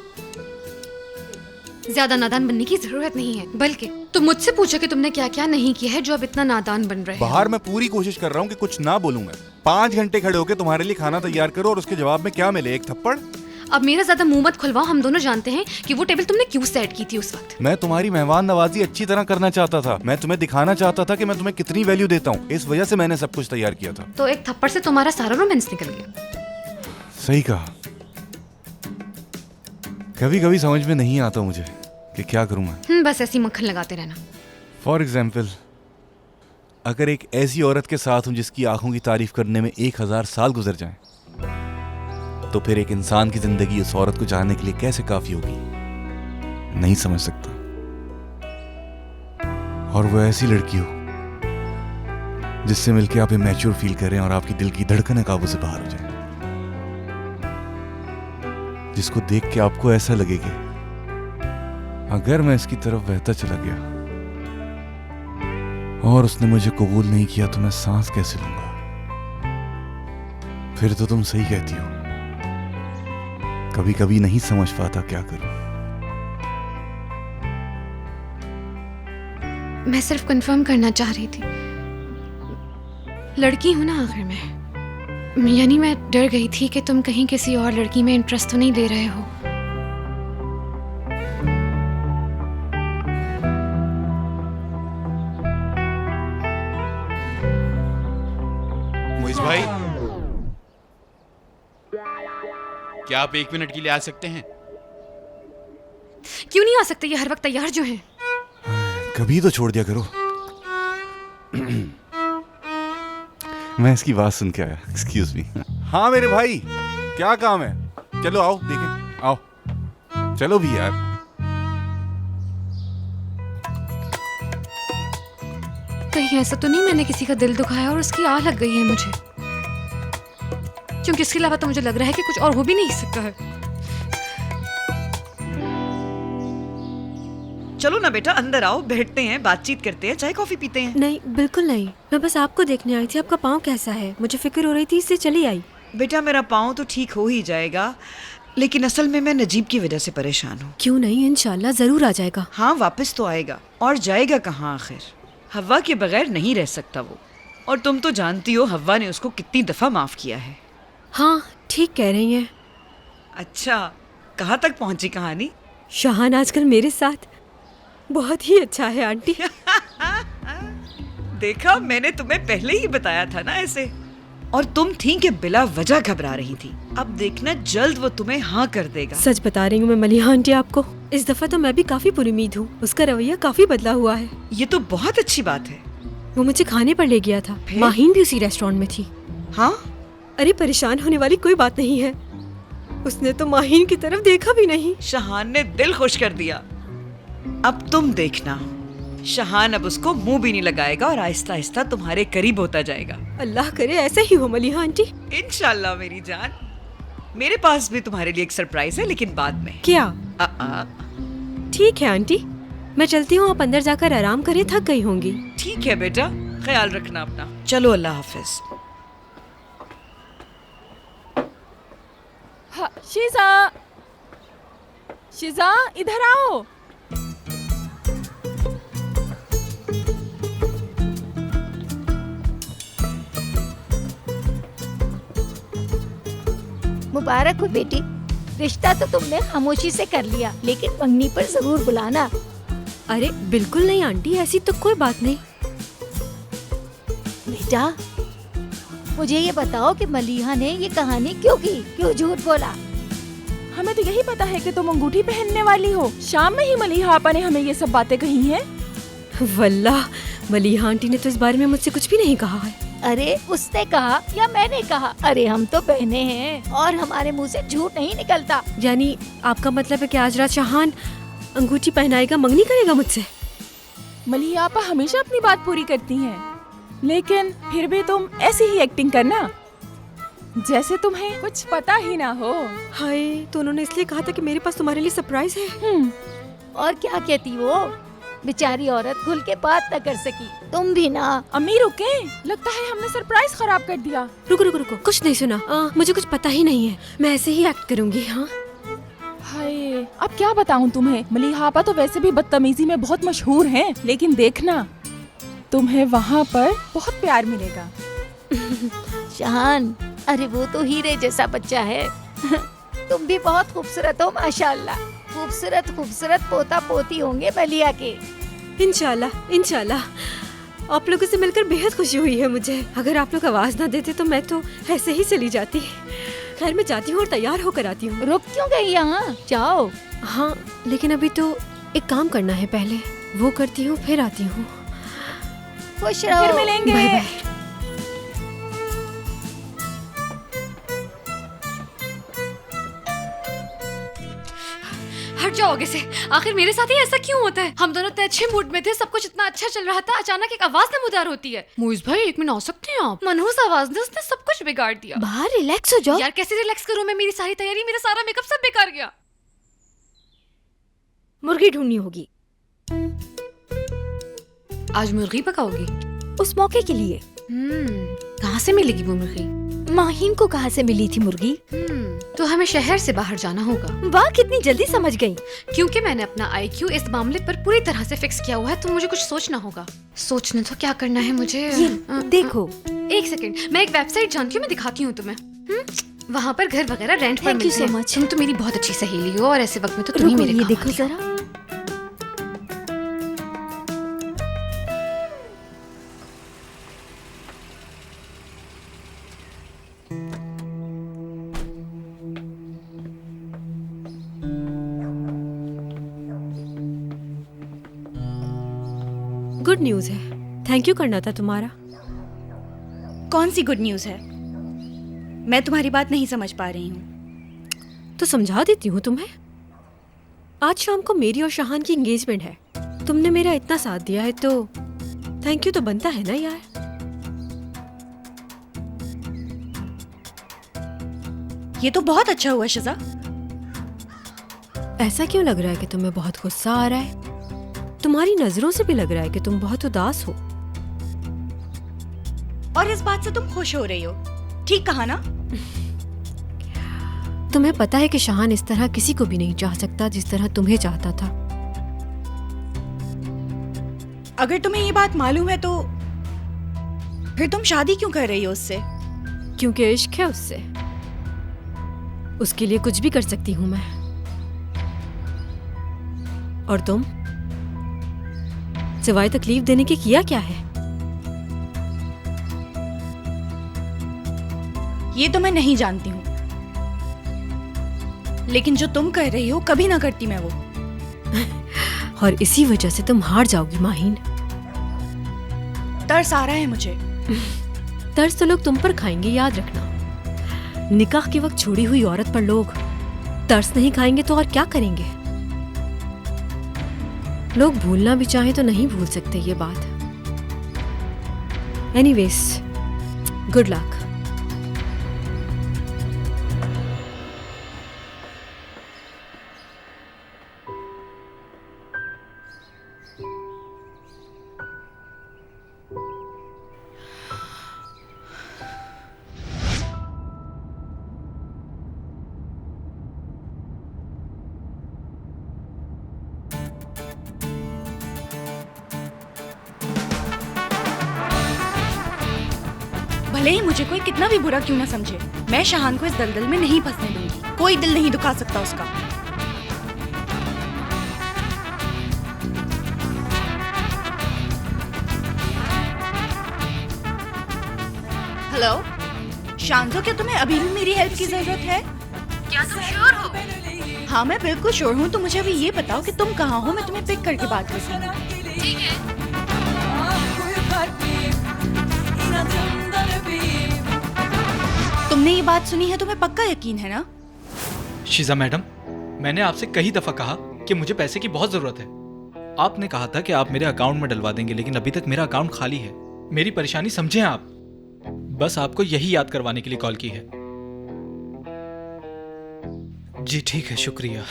ज्यादा नादान बनने की जरूरत नहीं है, बल्कि तुम मुझसे पूछो कि तुमने क्या क्या नहीं किया है जो अब इतना नादान बन रहे हो। बाहर मैं पूरी कोशिश कर रहा हूँ कि कुछ ना बोलूं मैं। 5 घंटे खड़े होकर तुम्हारे लिए खाना तैयार करो और उसके जवाब में क्या मिले? एक थप्पड़। अब मेरा ज्यादा मुंह मत खुलवाओ, हम दोनों जानते हैं कि वो टेबल तुमने क्यों सेट की थी उस वक्त। मैं तुम्हारी मेहमान नवाजी अच्छी तरह करना चाहता था। मैं तुम्हें दिखाना चाहता था कि मैं तुम्हें कितनी वैल्यू देता हूँ। इस वजह से मैंने सब कुछ तैयार किया था। तो एक थप्पड़ से तुम्हारा सारा रोमांस निकल गया। सही कहा। कभी कभी समझ में नहीं आता मुझे कि क्या करूं मैं। बस ऐसी मक्खन लगाते रहना। फॉर एग्जाम्पल, अगर एक ऐसी औरत के साथ हूं जिसकी आंखों की तारीफ करने में 1000 साल गुजर जाएं, तो फिर एक इंसान की जिंदगी उस औरत को जानने के लिए कैसे काफी होगी? नहीं समझ सकता। और वो ऐसी लड़की हो जिससे मिलके आप इमैच्योर फील करें और आपकी दिल की धड़कनें काबू से बाहर हो जाए, जिसको देख के आपको ऐसा लगे कि अगर मैं इसकी तरफ बहता चला गया और उसने मुझे कबूल नहीं किया तो मैं सांस कैसे लूंगा। फिर तो तुम सही कहती हो, कभी कभी नहीं समझ पाता क्या करूं। मैं सिर्फ कंफर्म करना चाह रही थी, लड़की हूं ना आखिर में, यानी मैं डर गई थी कि तुम कहीं किसी और लड़की में इंटरेस्ट तो नहीं ले रहे हो। मुइज़ भाई, क्या आप 1 मिनट के लिए आ सकते हैं? क्यों नहीं आ सकते? ये हर वक्त तैयार जो हैं। कभी तो छोड़ दिया करो। मैं इसकी बात सुन के आया। Excuse me. हाँ मेरे भाई, क्या काम है? चलो आओ देखें, आओ चलो भी यार। कहीं ऐसा तो नहीं मैंने किसी का दिल दुखाया और उसकी आह लग गई है मुझे, क्योंकि इसके अलावा तो मुझे लग रहा है कि कुछ और हो भी नहीं सकता है। चलो ना बेटा, अंदर आओ, बैठते हैं, बातचीत करते हैं, चाय कॉफी पीते हैं। नहीं, बिल्कुल नहीं, मैं बस आपको देखने आई थी। आपका पाँव कैसा है? मुझे फिक्र हो रही थी, इससे चली आई। बेटा मेरा पाँव तो ठीक हो ही जाएगा, लेकिन असल में मैं नजीब की वजह से परेशान हूँ। क्यों नहीं, इंशाल्लाह जरूर आ जाएगा। हाँ, वापस तो आएगा, और जाएगा कहाँ आखिर? हव्वा के बगैर नहीं रह सकता वो, और तुम तो जानती हो हव्वा ने उसको कितनी दफा माफ किया है। हाँ, ठीक कह रही हैं। अच्छा, कहाँ तक पहुँची कहानी? शाहान आजकल मेरे साथ बहुत ही अच्छा है आंटी। देखा, मैंने तुम्हें पहले ही बताया था ना ऐसे, और तुम थी कि बिला वजह घबरा रही थी। अब देखना जल्द वो तुम्हें हाँ कर देगा। सच बता रही हूँ मैं मलिहा आंटी आपको, इस दफा तो मैं भी काफी पुरुमीद हूँ। उसका रवैया काफी बदला हुआ है। ये तो बहुत अच्छी बात है। वो मुझे खाने पर ले गया था, माहीन भी उसी रेस्टोरेंट में थी। हाँ? अरे परेशान होने वाली कोई बात नहीं है, उसने तो माहीन की तरफ देखा भी नहीं। शाहान ने दिल खुश कर दिया। अब तुम देखना, शाहान अब उसको मुंह भी नहीं लगाएगा और आहिस्ता आहिस्ता तुम्हारे करीब होता जाएगा। अल्लाह करे ऐसे ही हो मलिहा आंटी। इंशाल्लाह मेरी जान। मेरे पास भी तुम्हारे लिए एक सरप्राइज है, लेकिन बाद में। क्या? ठीक है आंटी, मैं चलती हूँ, आप अंदर जाकर आराम करें, थक गई होंगी। ठीक है बेटा, ख्याल रखना अपना। चलो, अल्लाह हाफिज। शीज़ा, शीज़ा इधर आओ। मुबारक हो बेटी, रिश्ता तो तुमने खामोशी से कर लिया, लेकिन मंगनी पर जरूर बुलाना। अरे बिल्कुल नहीं आंटी, ऐसी तो कोई बात नहीं। बेटा मुझे ये बताओ कि मलिहा ने ये कहानी क्यों की, क्यों झूठ बोला? हमें तो यही पता है कि तुम अंगूठी पहनने वाली हो। शाम में ही मलिहा आपा ने हमें ये सब बातें कही हैं। वल्लाह मलिहा आंटी ने तो इस बारे में मुझसे कुछ भी नहीं कहा है। अरे उसने कहा या मैंने कहा? अरे हम तो बहने हैं और हमारे मुंह से झूठ नहीं निकलता। यानी आपका मतलब है कि आज रात शाहान अंगूठी पहनाएगा, मंगनी करेगा मुझसे? मलिहा आपा हमेशा अपनी बात पूरी करती हैं, लेकिन फिर भी तुम ऐसी ही एक्टिंग करना जैसे तुम्हें कुछ पता ही ना हो। हाय, तो उन्होंने इसलिए कहा था कि मेरे पास तुम्हारे लिए सरप्राइज है। और क्या कहती वो? बेचारी औरत खुल के बात न कर सकी। तुम भी ना। अम्मी रुके, लगता है हमने सरप्राइज खराब कर दिया। रुको रुको रुको, कुछ नहीं सुना। मुझे कुछ पता ही नहीं है, मैं ऐसे ही एक्ट करूंगी। हाँ हाय, अब क्या बताऊं तुम्हें। मलिहा आपा तो वैसे भी बदतमीजी में बहुत मशहूर हैं, लेकिन देखना तुम्हें वहाँ पर बहुत प्यार मिलेगा। शाहान, अरे वो तो हीरे जैसा बच्चा है। तुम भी बहुत खूबसूरत हो माशाल्लाह। खूबसूरत खूबसूरत पोता पोती होंगे मलिहा के। इंशाल्लाह इंशाल्लाह। आप लोगों से मिलकर बेहद खुशी हुई है मुझे। अगर आप लोग आवाज ना देते तो मैं तो ऐसे ही चली जाती। खैर मैं जाती हूँ और तैयार होकर आती हूँ। रुक क्यों गई यहाँ? जाओ। हाँ, लेकिन अभी तो एक काम करना है, पहले वो करती हूँ फिर आती हूँ। खुश रहो, फिर मिलेंगे। Bye bye. हट जाओ आगे से। आखिर मेरे साथ ही ऐसा क्यों होता है? हम दोनों तो अच्छे मूड में थे, सब कुछ इतना अच्छा चल रहा था, अचानक एक आवाज नमूदार होती है। मुइज़ भाई 1 मिनट आ सकते हैं आप? मनहूस आवाज ने उसने सब कुछ बिगाड़ दिया। बाहर रिलैक्स हो जाओ। यार कैसे रिलैक्स करूं मैं? मेरी सारी तैयारी, मेरा सारा मेकअप सब बेकार गया। मुर्गी ढूंढनी होगी। आज मुर्गी पकाओगी? उस मौके के लिए। कहाँ से मिलेगी वो मुर्गी? माहिन को कहाँ से मिली थी मुर्गी? तो हमें शहर से बाहर जाना होगा। वाह, कितनी जल्दी समझ गई। क्योंकि मैंने अपना IQ इस मामले पर पूरी तरह से फिक्स किया हुआ है, तो मुझे कुछ सोचना होगा। सोचने तो क्या करना है मुझे। देखो, एक सेकंड, मैं एक वेबसाइट जानती हूँ, मैं दिखाती हूँ तुम्हें। वहाँ पर घर वगैरह रेंट पर मिलते हैं। तुम तो मेरी बहुत अच्छी सहेली हो और ऐसे वक्त में तो तुम ही मेरे काम देखो आती हो। जरा। गुड न्यूज़ है, थैंक यू करना था तुम्हारा। कौन सी गुड न्यूज़ है? मैं तुम्हारी बात नहीं समझ पा रही हूँ। तो समझा देती हूँ तुम्हें। आज शाम को मेरी और शाहान की एंगेजमेंट है। तुमने मेरा इतना साथ दिया है तो थैंक यू तो बनता है ना यार। ये तो बहुत अच्छा हुआ शिजा। ऐसा क्यों लग रहा है कि तुम्हें बहुत गुस्सा आ रहा है? तुम्हारी नजरों से भी लग रहा है कि तुम बहुत उदास हो। और इस बात से तुम खुश हो रही हो, ठीक कहा ना? तुम्हें पता है कि शाहान इस तरह किसी को भी नहीं चाह सकता जिस तरह तुम्हें चाहता था। अगर तुम्हें ये बात मालूम है तो फिर तुम शादी क्यों कर रही हो उससे? क्योंकि इश्क है उससे। उसके लिए कुछ भी कर सकती हूँ मैं। और तुम सिवाय तकलीफ देने के किया क्या है? ये तो मैं नहीं जानती हूँ, लेकिन जो तुम कर रही हो कभी ना करती मैं वो। और इसी वजह से तुम हार जाओगी माहिन। तरस आ रहा है मुझे। तरस तो लोग तुम पर खाएंगे, याद रखना। निकाह के वक्त छोड़ी हुई औरत पर लोग तरस नहीं खाएंगे तो और क्या करेंगे? लोग भूलना भी चाहें तो नहीं भूल सकते ये बात। Anyways, good luck. भले ही मुझे कोई कितना भी बुरा क्यों ना समझे, मैं शाहान को इस दलदल में नहीं फंसने दूंगी। कोई दिल नहीं दुखा सकता उसका। हेलो शांतो, क्या तुम्हें अभी भी मेरी हेल्प की जरूरत है? क्या तुम श्योर हो? हाँ मैं बिल्कुल श्योर हूँ। तो मुझे अभी ये बताओ कि तुम कहाँ हो, मैं तुम्हें पिक करके बात करती हूँ। ठीक है। तुमने ये बात सुनी है, तुम्हें पक्का यकीन है ना? शीजा मैडम, मैंने आपसे कई दफा कहा कि मुझे पैसे की बहुत जरूरत है। आपने कहा था कि आप मेरे अकाउंट में डलवा देंगे, लेकिन अभी तक मेरा अकाउंट खाली है। मेरी परेशानी समझें आप। बस आपको यही याद करवाने के लिए कॉल की है। जी ठीक है, शुक्रिया।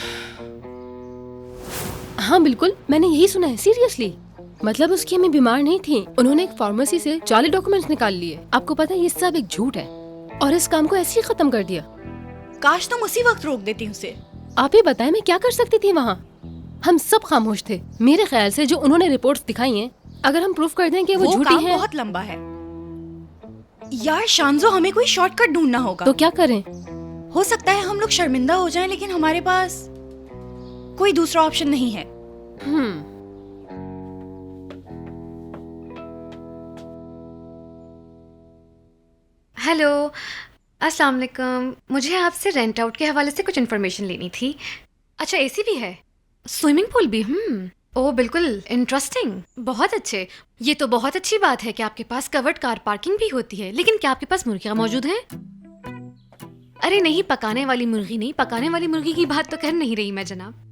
हाँ बिल्कुल, मैंने यही सुना है। सीरियसली, मतलब उसकी अम्मी बीमार नहीं थी, उन्होंने एक फार्मेसी से जाली डॉक्यूमेंट्स निकाल लिए। आपको पता है ये सब एक झूठ है और इस काम को ऐसे ही खत्म कर दिया। काश तुम उसी वक्त रोक देती उसे। आप ही बताएं मैं क्या कर सकती थी वहाँ? हम सब खामोश थे। मेरे ख्याल से जो उन्होंने रिपोर्ट्स दिखाई हैं, अगर हम प्रूफ कर दें कि वो झूठी हैं, बहुत लंबा है यार। शांजो, हमें कोई शॉर्टकट ढूंढना होगा। तो क्या करें? हो सकता है हम लोग शर्मिंदा हो जाएं, लेकिन हमारे पास कोई दूसरा ऑप्शन नहीं है। हेलो, अस्सलाम वालेकुम। मुझे आपसे रेंट आउट के हवाले से कुछ इन्फॉर्मेशन लेनी थी। अच्छा, एसी भी है, स्विमिंग पूल भी? ओह बिल्कुल, इंटरेस्टिंग, बहुत अच्छे। ये तो बहुत अच्छी बात है कि आपके पास कवर्ड कार पार्किंग भी होती है। लेकिन क्या आपके पास मुर्गियाँ मौजूद हैं? अरे नहीं, पकाने वाली मुर्गी नहीं, पकाने वाली मुर्गी की बात तो कर नहीं रही मैं जनाब।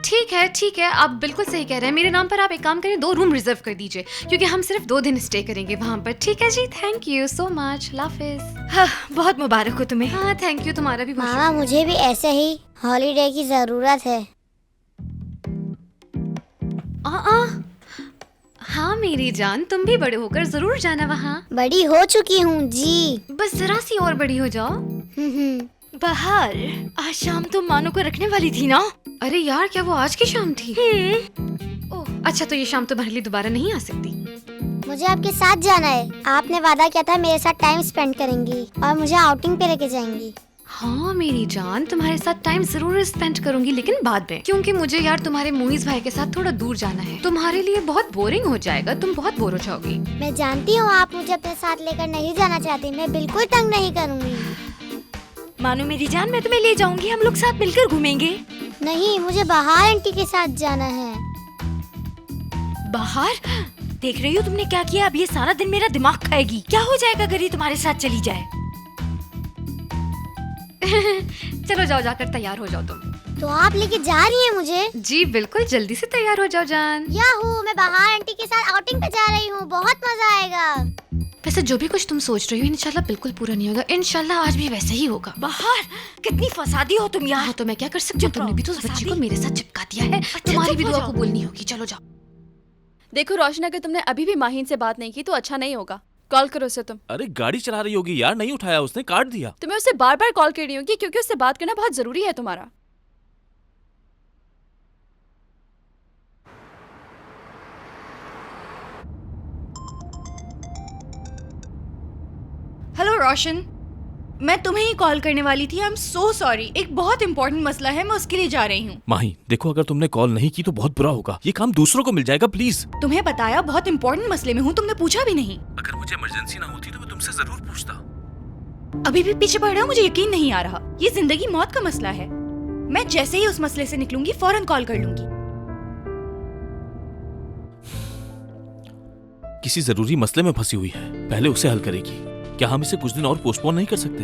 ठीक है, आप बिल्कुल सही कह रहे हैं। मेरे नाम पर आप एक काम करें, 2 रूम रिजर्व कर दीजिए, क्योंकि हम सिर्फ 2 दिन स्टे करेंगे वहाँ पर। ठीक है जी, थैंक यू सो मच, हाफिज। हाँ, बहुत मुबारक हो तुम्हें। हाँ थैंक यू, तुम्हारा भी। मामा, मुझे भी ऐसे ही हॉलीडे की जरूरत है। हाँ मेरी जान, तुम भी बड़े होकर जरूर जाना वहाँ। बड़ी हो चुकी हूँ जी। बस जरा सी और बड़ी हो जाओ। बाहर आज शाम तुम मानो को रखने वाली थी ना? अरे यार, क्या वो आज की शाम थी? ओह अच्छा, तो ये शाम तुम्हारे लिए दोबारा नहीं आ सकती। मुझे आपके साथ जाना है। आपने वादा किया था मेरे साथ टाइम स्पेंड करेंगी और मुझे आउटिंग पे लेके जाएंगी। हाँ मेरी जान, तुम्हारे साथ टाइम जरूर स्पेंड करूंगी, लेकिन बाद में, क्योंकि मुझे यार तुम्हारे मुइज भाई के साथ थोड़ा दूर जाना है। तुम्हारे लिए बहुत बोरिंग हो जाएगा, तुम बहुत बोर हो जाओगी। मैं जानती हूँ आप मुझे अपने साथ लेकर नहीं जाना चाहती। मैं बिल्कुल तंग नहीं करूँगी। मानो मेरी जान, मैं तुम्हें ले जाऊंगी, हम लोग साथ मिलकर घूमेंगे। नहीं, मुझे बाहर आंटी के साथ जाना है। बाहर? देख रही हो तुमने क्या किया? अब ये सारा दिन मेरा दिमाग खाएगी। क्या हो जाएगा अगर ये तुम्हारे साथ चली जाए? चलो जाओ, जाकर तैयार हो जाओ तुम। तो आप लेके जा रही हैं मुझे? जी बिल्कुल, जल्दी से तैयार हो जाओ जान। याहू, मैं बाहर आंटी के साथ आउटिंग पे जा रही हूँ। बहुत मजा आएगा। वैसे जो भी कुछ तुम सोच रही हो इंशाल्लाह बिल्कुल पूरा नहीं होगा। इंशाल्लाह आज भी वैसे ही होगा। बाहर कितनी फसादी हो तुम यार। हाँ तो मैं क्या कर सकती हूँ? तुमने भी तो उस बच्ची को मेरे साथ चिपका दिया है। तुम्हारी भी दुआ कबूल नहीं होगी। चलो जाओ। देखो रोशन, अगर तुमने अभी भी माहीन से बात नहीं की तो अच्छा नहीं होगा। कॉल करो उसे तुम। अरे गाड़ी चला रही होगी यार, नहीं उठाया उसने, काट दिया। तुम्हें उससे बार बार कॉल करनी होगी क्योंकि उससे बात करना बहुत जरूरी है तुम्हारा। हेलो रोशन, मैं तुम्हें ही कॉल करने वाली थी। आई एम सो सॉरी, एक बहुत इंपॉर्टेंट मसला है, मैं उसके लिए जा रही हूँ। माही देखो, अगर तुमने कॉल नहीं की तो बहुत बुरा होगा। ये काम दूसरों को मिल जाएगा, प्लीज। तुम्हें बताया बहुत इंपॉर्टेंट मसले में हूँ, तुमने पूछा भी नहीं। अगर मुझे इमरजेंसी ना होती तो मैं तुमसे जरूर पूछता। अभी भी पीछे पड़ रहा, मुझे यकीन नहीं आ रहा। ये जिंदगी मौत का मसला है। मैं जैसे ही उस मसले से निकलूंगी फौरन कॉल कर लूंगी। किसी जरूरी मसले में फंसी हुई है, पहले उसे हल करेगी। क्या हम इसे कुछ दिन और पोस्टपोन नहीं कर सकते?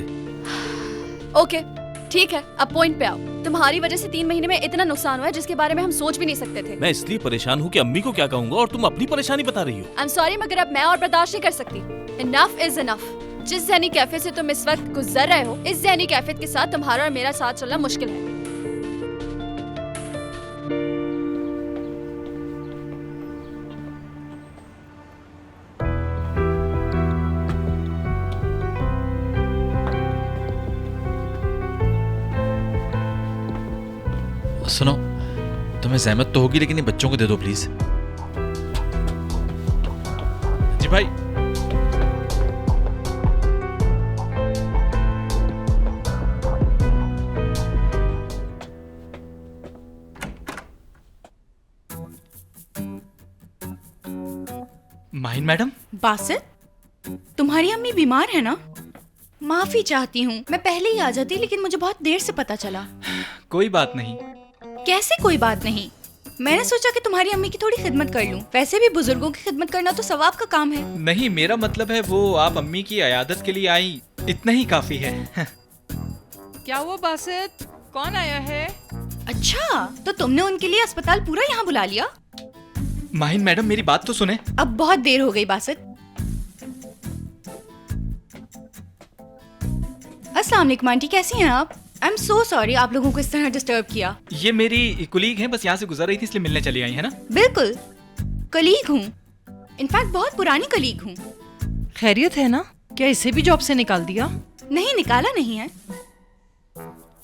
ओके ठीक है, अब पॉइंट पे आओ। तुम्हारी वजह से 3 महीने में इतना नुकसान हुआ है जिसके बारे में हम सोच भी नहीं सकते थे। मैं इसलिए परेशान हूँ कि अम्मी को क्या कहूँगा और तुम अपनी परेशानी बता रही हो। आई एम सॉरी, मगर अब मैं और बर्दाश्त नहीं कर सकती। Enough is enough. जिस ज़हनी कैफियत से तुम इस वक्त गुजर रहे हो, इस ज़हनी कैफियत के साथ तुम्हारा और मेरा साथ चलना मुश्किल है। सुनो, तुम्हें जहमत तो होगी लेकिन ये बच्चों को दे दो प्लीज। जी भाई। माहिन मैडम। बासित, तुम्हारी अम्मी बीमार है ना? माफी चाहती हूँ, मैं पहले ही आ जाती लेकिन मुझे बहुत देर से पता चला। कोई बात नहीं। कैसे कोई बात नहीं? मैंने सोचा कि तुम्हारी अम्मी की थोड़ी खिदमत कर लूं। वैसे भी बुजुर्गों की खिदमत करना तो सवाब का काम है। नहीं, मेरा मतलब है वो आप अम्मी की अयादत के लिए आई, इतना ही काफी है। क्या हुआ बासित, कौन आया है? अच्छा, तो तुमने उनके लिए अस्पताल पूरा यहाँ बुला लिया? माहिन मैडम मेरी बात तो सुने। अब बहुत देर हो गई बासित। अस्सलाम वालेकुम आंटी, कैसी हैं आप? आई एम सो सॉरी आप लोगों को इस तरह डिस्टर्ब किया। ये मेरी कुलीग हैं, बस यहाँ से गुजर रही थी इसलिए मिलने चली आई है ना? बिल्कुल, कलीग हूँ, इनफैक्ट बहुत पुरानी कलीग हूँ। खैरियत है ना? क्या इसे भी जॉब से निकाल दिया? नहीं, निकाला नहीं है।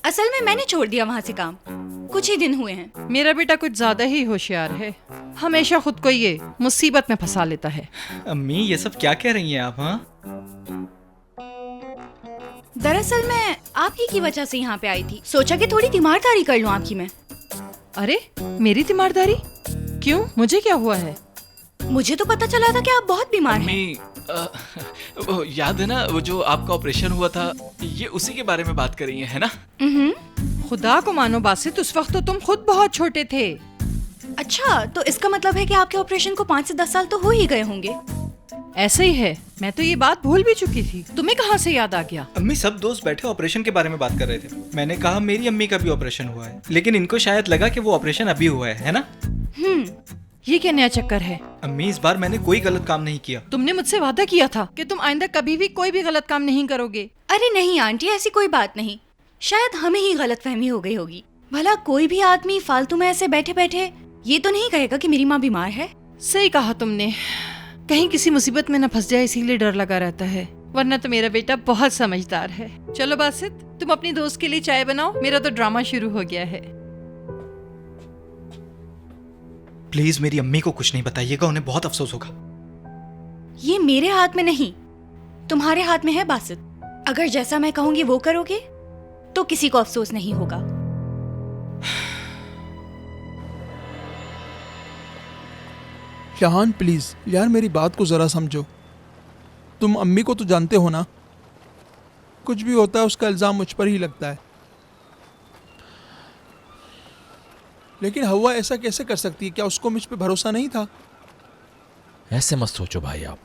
असल में मैंने छोड़ दिया वहाँ से काम, कुछ ही दिन हुए हैं। मेरा बेटा कुछ ज्यादा ही होशियार है, हमेशा खुद को ये मुसीबत में फंसा लेता है। अम्मी ये सब क्या कह रही हैं आप? हाँ, दरअसल मैं आप ही की वजह से यहाँ पे आई थी, सोचा कि थोड़ी तीमारदारी कर लूँ आपकी मैं। अरे मेरी तीमारदारी? क्यों, मुझे क्या हुआ है? मुझे तो पता चला था कि आप बहुत बीमार हैं। वो याद है ना वो जो आपका ऑपरेशन हुआ था, ये उसी के बारे में बात कर रही है ना? खुदा को मानो बासित, उस वक्त तो तुम खुद बहुत छोटे थे। अच्छा, तो इसका मतलब है कि आपके ऑपरेशन को 5 से 10 साल तो हो ही गए होंगे। ऐसे ही है, मैं तो ये बात भूल भी चुकी थी। तुम्हें कहाँ से याद आ गया? अम्मी सब दोस्त बैठे ऑपरेशन के बारे में बात कर रहे थे। मैंने कहा मेरी अम्मी का भी ऑपरेशन हुआ है, लेकिन इनको शायद लगा कि वो ऑपरेशन अभी हुआ है ना? ये क्या नया चक्कर है? अम्मी इस बार मैंने कोई गलत काम नहीं किया। तुमने मुझसे वादा किया था कि तुम आइंदा कभी भी कोई भी गलत काम नहीं करोगे। अरे नहीं आंटी, ऐसी कोई बात नहीं, शायद हमें ही गलतफहमी हो गई होगी। भला कोई भी आदमी फालतू में ऐसे बैठे बैठे ये तो नहीं कहेगा कि मेरी माँ बीमार है। सही कहा तुमने, कहीं किसी मुसीबत में न फंस जाए इसीलिए डर लगा रहता है, वरना तो मेरा बेटा बहुत समझदार है। चलो बासित, तुम अपनी दोस्त के लिए चाय बनाओ, मेरा तो ड्रामा शुरू हो गया है। प्लीज मेरी अम्मी को कुछ नहीं बताइएगा, उन्हें बहुत अफसोस होगा। ये मेरे हाथ में नहीं, तुम्हारे हाथ में है बासित। अगर जैसा मैं कहूंगी वो करोगे तो किसी को अफसोस नहीं होगा। शाहान प्लीज यार मेरी बात को जरा समझो। तुम अम्मी को तो जानते हो ना, कुछ भी होता है उसका इल्जाम मुझ पर ही लगता है। लेकिन हवा ऐसा कैसे कर सकती है? क्या उसको मुझ पे भरोसा नहीं था? ऐसे मत सोचो भाई आप,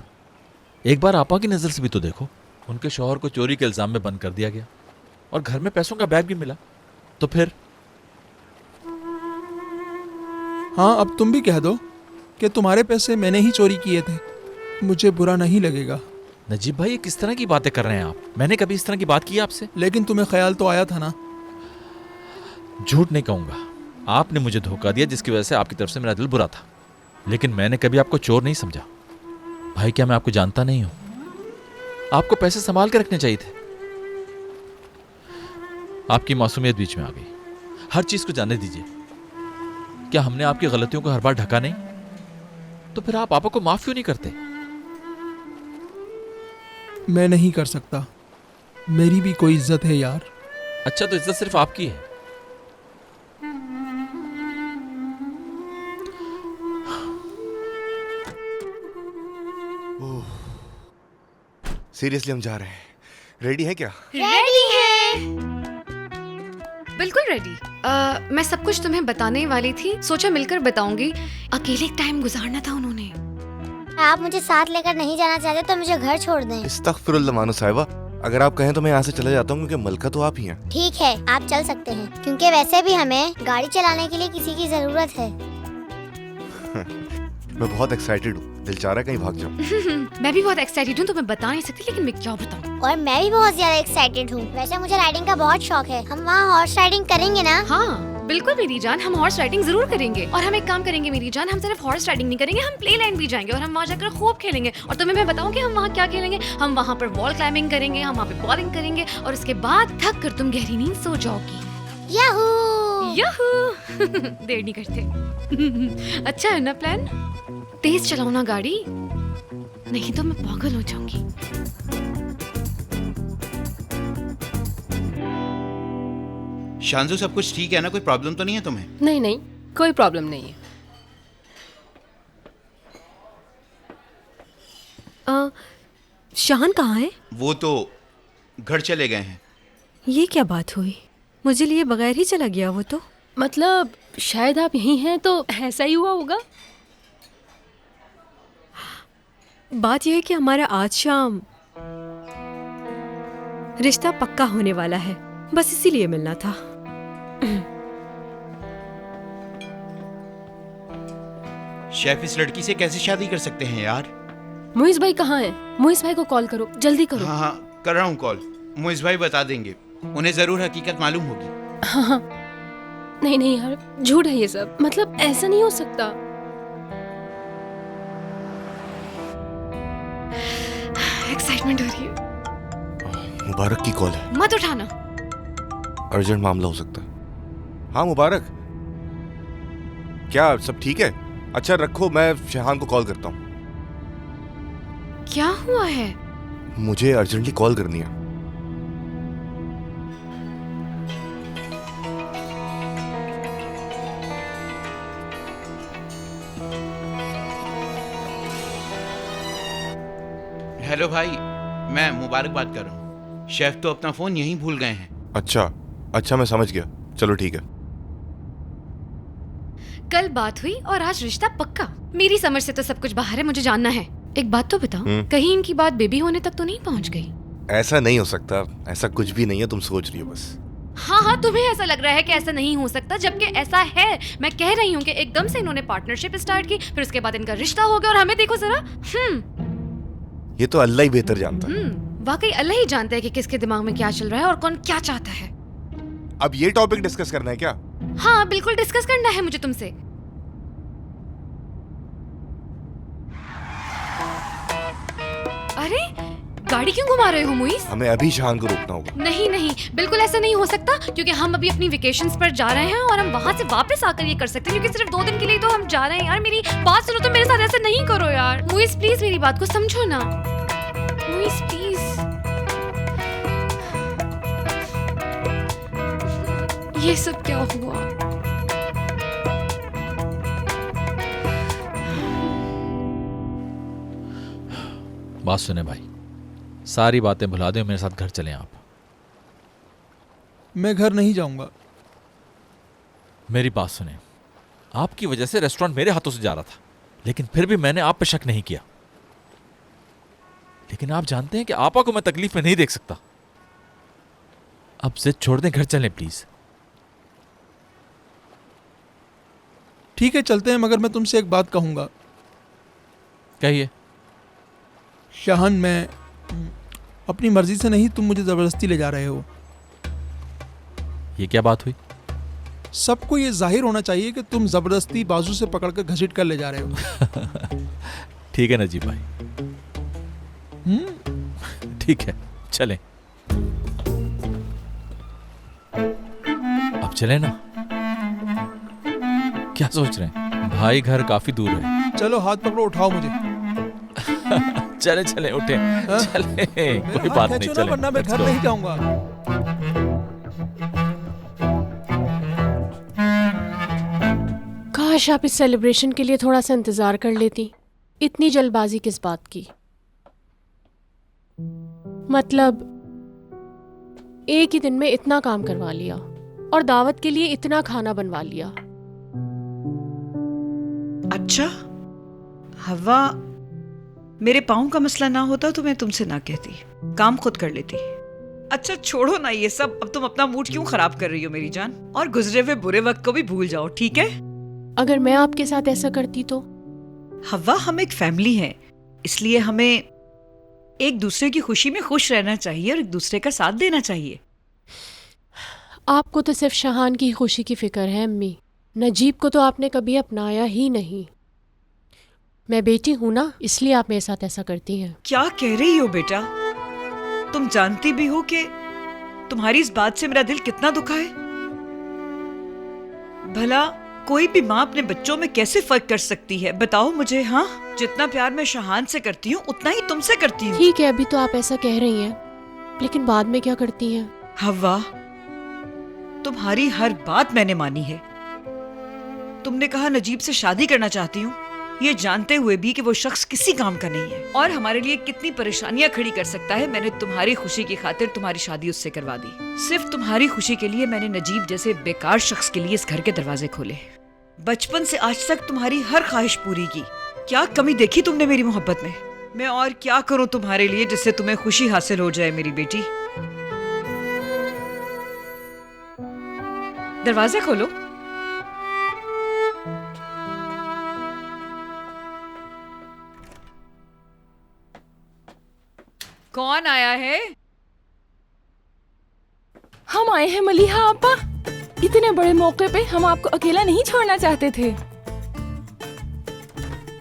एक बार आपा की नजर से भी तो देखो। उनके शौहर को चोरी के इल्जाम में बंद कर दिया गया और घर में पैसों का बैग भी मिला, तो फिर? हाँ, अब तुम भी कह दो कि तुम्हारे पैसे मैंने ही चोरी किए थे, मुझे बुरा नहीं लगेगा। नजीब भाई, ये किस तरह की बातें कर रहे हैं आप? मैंने कभी इस तरह की बात की आपसे? लेकिन तुम्हें ख्याल तो आया था ना। झूठ नहीं कहूंगा, आपने मुझे धोखा दिया जिसकी वजह से आपकी तरफ से मेरा दिल बुरा था, लेकिन मैंने कभी आपको चोर नहीं समझा। भाई, क्या मैं आपको जानता नहीं हूं? आपको पैसे संभाल के रखने चाहिए थे। आपकी मासूमियत बीच में आ गई। हर चीज को जानने दीजिए। क्या हमने आपकी गलतियों को हर बार ढका नहीं? तो फिर आप पापा को माफ क्यों नहीं करते? मैं नहीं कर सकता, मेरी भी कोई इज्जत है यार। अच्छा, तो इज्जत सिर्फ आपकी है? सीरियसली हम जा रहे हैं। रेडी है क्या? रेडी है, बिल्कुल रेडी। मैं सब कुछ तुम्हें बताने वाली थी, सोचा मिलकर बताऊंगी। अकेले टाइम गुजारना था उन्होंने। आप मुझे साथ लेकर नहीं जाना चाहते तो मुझे घर छोड़ दें। इस्तग़फिरुल्लाह मानो साहिबा, अगर आप कहें तो मैं यहाँ से चले जाता हूँ, क्योंकि मलका तो आप ही हैं। ठीक है, आप चल सकते हैं, क्योंकि वैसे भी हमें गाड़ी चलाने के लिए किसी की जरूरत है। मैं बहुत एक्साइटेड हूँ, दिल चाह रहा है कहीं भाग जाऊँ। मैं भी बहुत एक्साइटेड हूँ, तो मैं बता नहीं सकती, लेकिन मैं क्या बताऊँ। और मैं भी बहुत ज्यादा एक्साइटेड हूँ। वैसे मुझे राइडिंग का बहुत शौक है। हम वहाँ हॉर्स राइडिंग करेंगे ना? हाँ बिल्कुल मेरी जान, हम हॉर्स राइडिंग जरूर करेंगे। और हम एक काम करेंगे मेरी जान, हम सिर्फ हॉर्स राइडिंग नहीं करेंगे, हम प्ले लैंड भी जाएंगे और हम वहाँ जाकर खूब खेलेंगे। और तुम्हें मैं बताऊँ कि हम वहाँ क्या खेलेंगे। हम वहाँ पर वॉल क्लाइंबिंग करेंगे, हम वहाँ पे बॉलिंग करेंगे और उसके बाद थक कर तुम गहरी नींद सो जाओगी। याहू याहू देर नहीं करते। अच्छा है ना प्लान? तेज चलाओ ना गाड़ी, नहीं तो मैं पागल हो जाऊंगी। शांजू, सब कुछ ठीक है ना? कोई प्रॉब्लम तो नहीं है तुम्हें? नहीं नहीं, कोई प्रॉब्लम नहीं है। शाहान कहाँ है? वो तो घर चले गए हैं। ये क्या बात हुई? मुझे लिए बगैर ही चला गया वो तो। मतलब शायद आप यहीं हैं तो ऐसा ही हुआ होगा। बात यह है कि हमारा आज शाम रिश्ता पक्का होने वाला है, बस इसीलिए मिलना था। शेफ इस लड़की से कैसे शादी कर सकते हैं यार? मोइस भाई कहाँ हैं? मोइस भाई को कॉल करो, जल्दी करो। हाँ हाँ, कर रहा हूँ कॉल। मोइस भाई बता देंगे, उन्हें जरूर हकीकत मालूम होगी। हाँ हाँ, नहीं नहीं यार, झूठ है ये सब, मतलब ऐसा नहीं हो सकता। एक्साइटमेंट हो रही है। मुबारक की कॉल है, मत उठाना, अर्जेंट मामला हो सकता है। हाँ मुबारक, क्या सब ठीक है? अच्छा रखो, मैं शहान को कॉल करता हूँ। क्या हुआ है? मुझे अर्जेंटली कॉल करनी है। हेलो भाई, मैं मुबारक बात कर रहा हूँ। शेफ तो अपना फोन यहीं भूल गए हैं। अच्छा मैं समझ गया, चलो ठीक है। कल बात हुई और आज रिश्ता पक्का। मेरी समझ से तो सब कुछ बाहर है, मुझे जानना है। एक बात तो बताओ, कहीं इनकी बात बेबी होने तक तो नहीं पहुंच गई? ऐसा नहीं हो सकता, ऐसा कुछ भी नहीं है, तुम सोच रही हो बस। हाँ, तुम्हें ऐसा लग रहा है कि ऐसा नहीं हो सकता, जबकि ऐसा है। मैं कह रही हूँ कि एकदम से इन्होंने पार्टनरशिप स्टार्ट की, फिर उसके बाद इनका रिश्ता हो गया और हमें देखो जरा। ये तो अल्लाह ही बेहतर जानता है। वाकई अल्लाह ही जानता है कि किसके दिमाग में क्या चल रहा है और कौन क्या चाहता है। अब ये टॉपिक डिस्कस करना है क्या? हाँ बिल्कुल डिस्कस करना है मुझे तुमसे। अरे गाड़ी क्यों घुमा रहे हो मुइस? हमें अभी शान को रोकना होगा। नहीं नहीं, बिल्कुल ऐसा नहीं हो सकता, क्योंकि हम अभी अपनी वेकेशंस पर जा रहे हैं और हम वहाँ से वापस आकर ये कर सकते हैं, क्योंकि सिर्फ 2 दिन के लिए तो हम जा रहे हैं। यार मेरी बात सुनो, तो मेरे साथ ऐसा नहीं करो यार। मुइस प्लीज मेरी बात को समझो ना। मुइस प्लीज। ये सब क्या हुआ? बात सुने भाई, सारी बातें भुला दे, मेरे साथ घर चलें आप। मैं घर नहीं जाऊंगा। मेरी बात सुने, आपकी वजह से रेस्टोरेंट मेरे हाथों से जा रहा था, लेकिन फिर भी मैंने आप पे शक नहीं किया। लेकिन आप जानते हैं कि आपा को मैं तकलीफ में नहीं देख सकता। अब जिद छोड़ दें, घर चलें प्लीज। ठीक है चलते हैं, मगर मैं तुमसे एक बात कहूंगा। कहिए। शाहन, मैं अपनी मर्जी से नहीं, तुम मुझे जबरदस्ती ले जा रहे हो। ये क्या बात हुई? सबको ये जाहिर होना चाहिए कि तुम जबरदस्ती बाजू से पकड़कर घसीट कर ले जा रहे हो। ठीक है नजीब भाई, ठीक है चलें। अब चलें ना, क्या सोच रहे हैं? भाई घर काफी दूर है। चलो हाथ पकड़ो, उठाओ मुझे। चले चले उठे, चले, कोई बात नहीं, चले। वरना मैं घर नहीं जाऊंगा। काश आप इस सेलिब्रेशन के लिए थोड़ा सा इंतजार कर लेती। इतनी जल्दबाजी किस बात की? मतलब एक ही दिन में इतना काम करवा लिया और दावत के लिए इतना खाना बनवा लिया। अच्छा हवा, मेरे पाँव का मसला ना होता तो मैं तुमसे ना कहती, काम खुद कर लेती। अच्छा छोड़ो ना ये सब, अब तुम अपना मूड क्यों खराब कर रही हो मेरी जान? और गुजरे हुए बुरे वक्त को भी भूल जाओ, ठीक है? अगर मैं आपके साथ ऐसा करती तो? हवा, हम एक फैमिली हैं, इसलिए हमें एक दूसरे की खुशी में खुश रहना चाहिए और एक दूसरे का साथ देना चाहिए। आपको तो सिर्फ शहान की खुशी की फिक्र है अम्मी। नजीब को तो आपने कभी अपनाया ही नहीं। मैं बेटी हूं ना, इसलिए आप मेरे साथ ऐसा करती हैं। क्या कह रही हो बेटा? तुम जानती भी हो कि तुम्हारी इस बात से मेरा दिल कितना दुखा है। भला कोई भी माँ अपने बच्चों में कैसे फर्क कर सकती है, बताओ मुझे। हाँ, जितना प्यार मैं शहान से करती हूँ उतना ही तुमसे करती हूँ। ठीक है, अभी तो आप ऐसा कह रही हैं, लेकिन बाद में क्या करती हैं? हवा, तुम्हारी हर बात मैंने मानी है। तुमने कहा नजीब से शादी करना चाहती हूँ, ये जानते हुए भी कि वो शख्स किसी काम का नहीं है और हमारे लिए कितनी परेशानियां खड़ी कर सकता है। मैंने तुम्हारी खुशी की खातिर तुम्हारी शादी उससे करवा दी। सिर्फ तुम्हारी खुशी के लिए मैंने नजीब जैसे बेकार शख्स के लिए इस घर के दरवाजे खोले। बचपन से आज तक तुम्हारी हर ख्वाहिश पूरी की। क्या कमी देखी तुमने मेरी मोहब्बत में? मैं और क्या करूं तुम्हारे लिए जिससे तुम्हें खुशी हासिल हो जाए मेरी बेटी? दरवाजा खोलो। कौन आया है? हम आए हैं मलिहा आपा। इतने बड़े मौके पे हम आपको अकेला नहीं छोड़ना चाहते थे।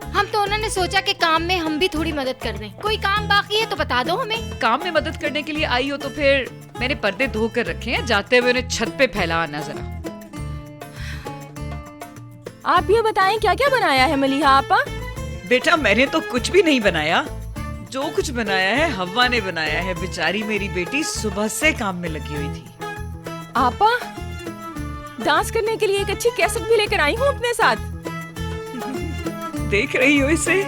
हम तो उन्होंने सोचा कि काम में हम भी थोड़ी मदद कर दें। कोई काम बाकी है तो बता दो हमें। काम में मदद करने के लिए आई हो तो फिर मैंने पर्दे धो कर रखे हैं, जाते हुए उन्हें छत पे फैला आना जरा। आप ये बताएं क्या क्या बनाया है मलिहा आपा? बेटा मैंने तो कुछ भी नहीं बनाया, जो कुछ बनाया है हवा ने बनाया है। बेचारी मेरी बेटी सुबह से काम में लगी हुई थी। आपा, डांस करने के लिए एक अच्छी कैसेट भी लेकर आई हूँ अपने साथ। देख रही हो इसे?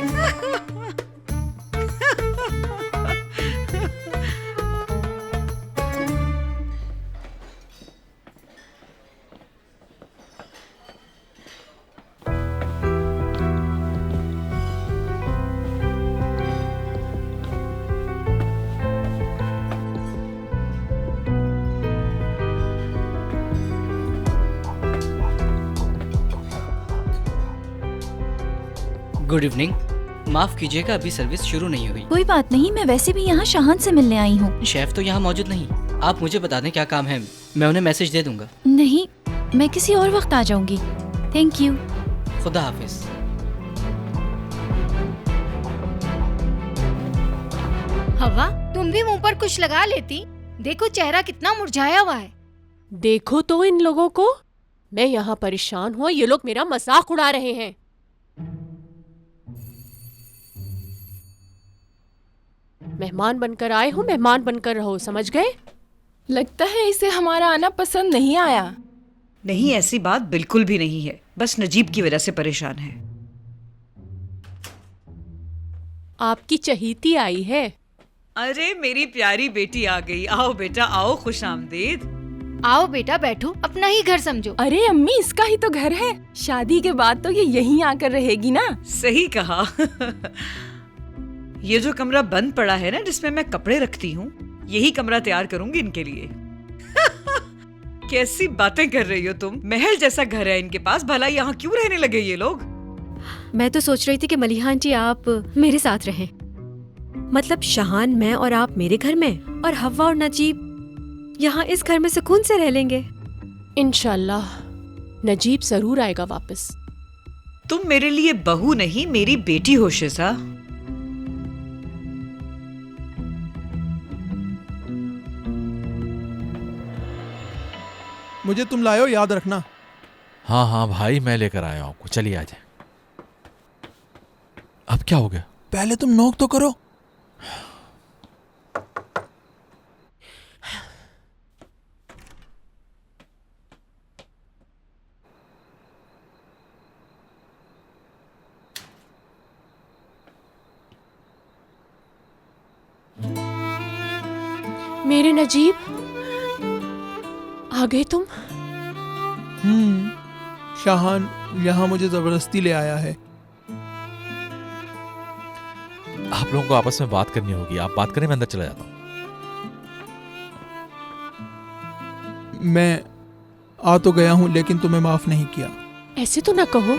Good evening. माफ कीजिएगा, अभी सर्विस शुरू नहीं हुई। कोई बात नहीं, मैं वैसे भी यहाँ शाहान से मिलने आई हूँ। शेफ तो यहाँ मौजूद नहीं। आप मुझे बता दें क्या काम है, मैं उन्हें मैसेज दे दूंगा। नहीं, मैं किसी और वक्त आ जाऊंगी। Thank you. खुदा हाफिज। हवा, तुम भी मुंह पर कुछ लगा लेती। देखो चेहरा कितना मुरझाया हुआ है। देखो तो इन लोगों को, मैं यहाँ परेशान हूँ, ये लोग मेरा मजाक उड़ा रहे हैं। मेहमान बनकर आए हो, मेहमान बनकर रहो, समझ गए? लगता है इसे हमारा आना पसंद नहीं आया। नहीं, ऐसी बात बिल्कुल भी नहीं है, बस नजीब की वजह से परेशान है। आपकी चहीती आई है। अरे मेरी प्यारी बेटी आ गई। आओ बेटा आओ, खुश आमदीद। आओ बेटा बैठो, अपना ही घर समझो। अरे अम्मी, इसका ही तो घर है। शादी के बाद तो ये यहीं आकर रहेगी ना। सही कहा। ये जो कमरा बंद पड़ा है ना, जिसमें मैं कपड़े रखती हूँ, यही कमरा तैयार करूंगी इनके लिए। कैसी बातें कर रही हो तुम? महल जैसा घर है इनके पास, भला यहाँ क्यों रहने लगे ये लोग? मैं तो सोच रही थी कि मलिहा आंटी आप मेरे साथ रहें। मतलब शाहान, मैं और आप मेरे घर में, और हवा और नजीब यहाँ इस घर में सुकून से रह लेंगे। इंशाल्लाह नजीब जरूर आएगा वापस। तुम मेरे लिए बहू नहीं, मेरी बेटी हो शिजा। मुझे तुम लाए हो, याद रखना। हाँ हाँ भाई, मैं लेकर आया हूँ आपको, चलिए आ जाए। अब क्या हो गया? पहले तुम नोक तो करो। मेरे नजीब, आ गए तुम? शाहान यहाँ मुझे जबरदस्ती ले आया है। आप लोगों को आपस में बात करनी होगी, आप बात करें, मैं अंदर चला जाता हूँ। मैं आ तो गया हूँ, लेकिन तुम्हें माफ नहीं किया। ऐसे तो ना कहो।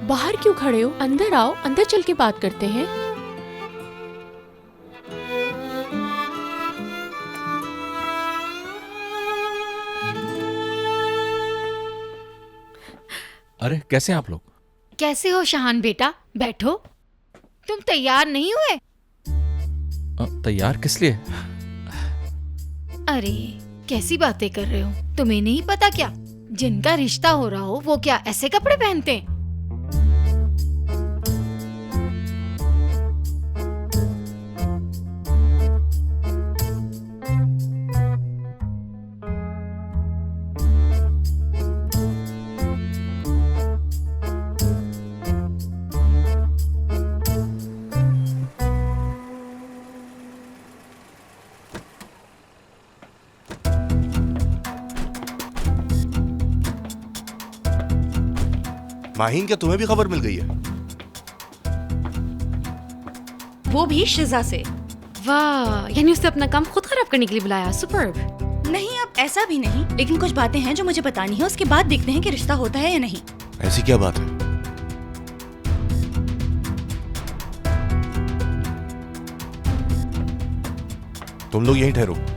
बाहर क्यों खड़े हो? अंदर आओ, अंदर चल के बात करते हैं। अरे कैसे हैं आप लोग? कैसे हो शाहान बेटा? बैठो। तुम तैयार नहीं हुए? तैयार किस लिए? अरे कैसी बातें कर रहे हो? तुम्हें नहीं पता क्या? जिनका रिश्ता हो रहा हो वो क्या ऐसे कपड़े पहनते हैं? माहीन, क्या तुम्हें भी खबर मिल गई है? वो भी शिजा से। वाह, यानी उसने अपना काम खुद खराब करने के लिए बुलाया। सुपर्ब। नहीं, अब ऐसा भी नहीं, लेकिन कुछ बातें हैं जो मुझे बतानी है, उसके बाद देखते हैं कि रिश्ता होता है या नहीं। ऐसी क्या बात है? तुम लोग यहीं ठहरो।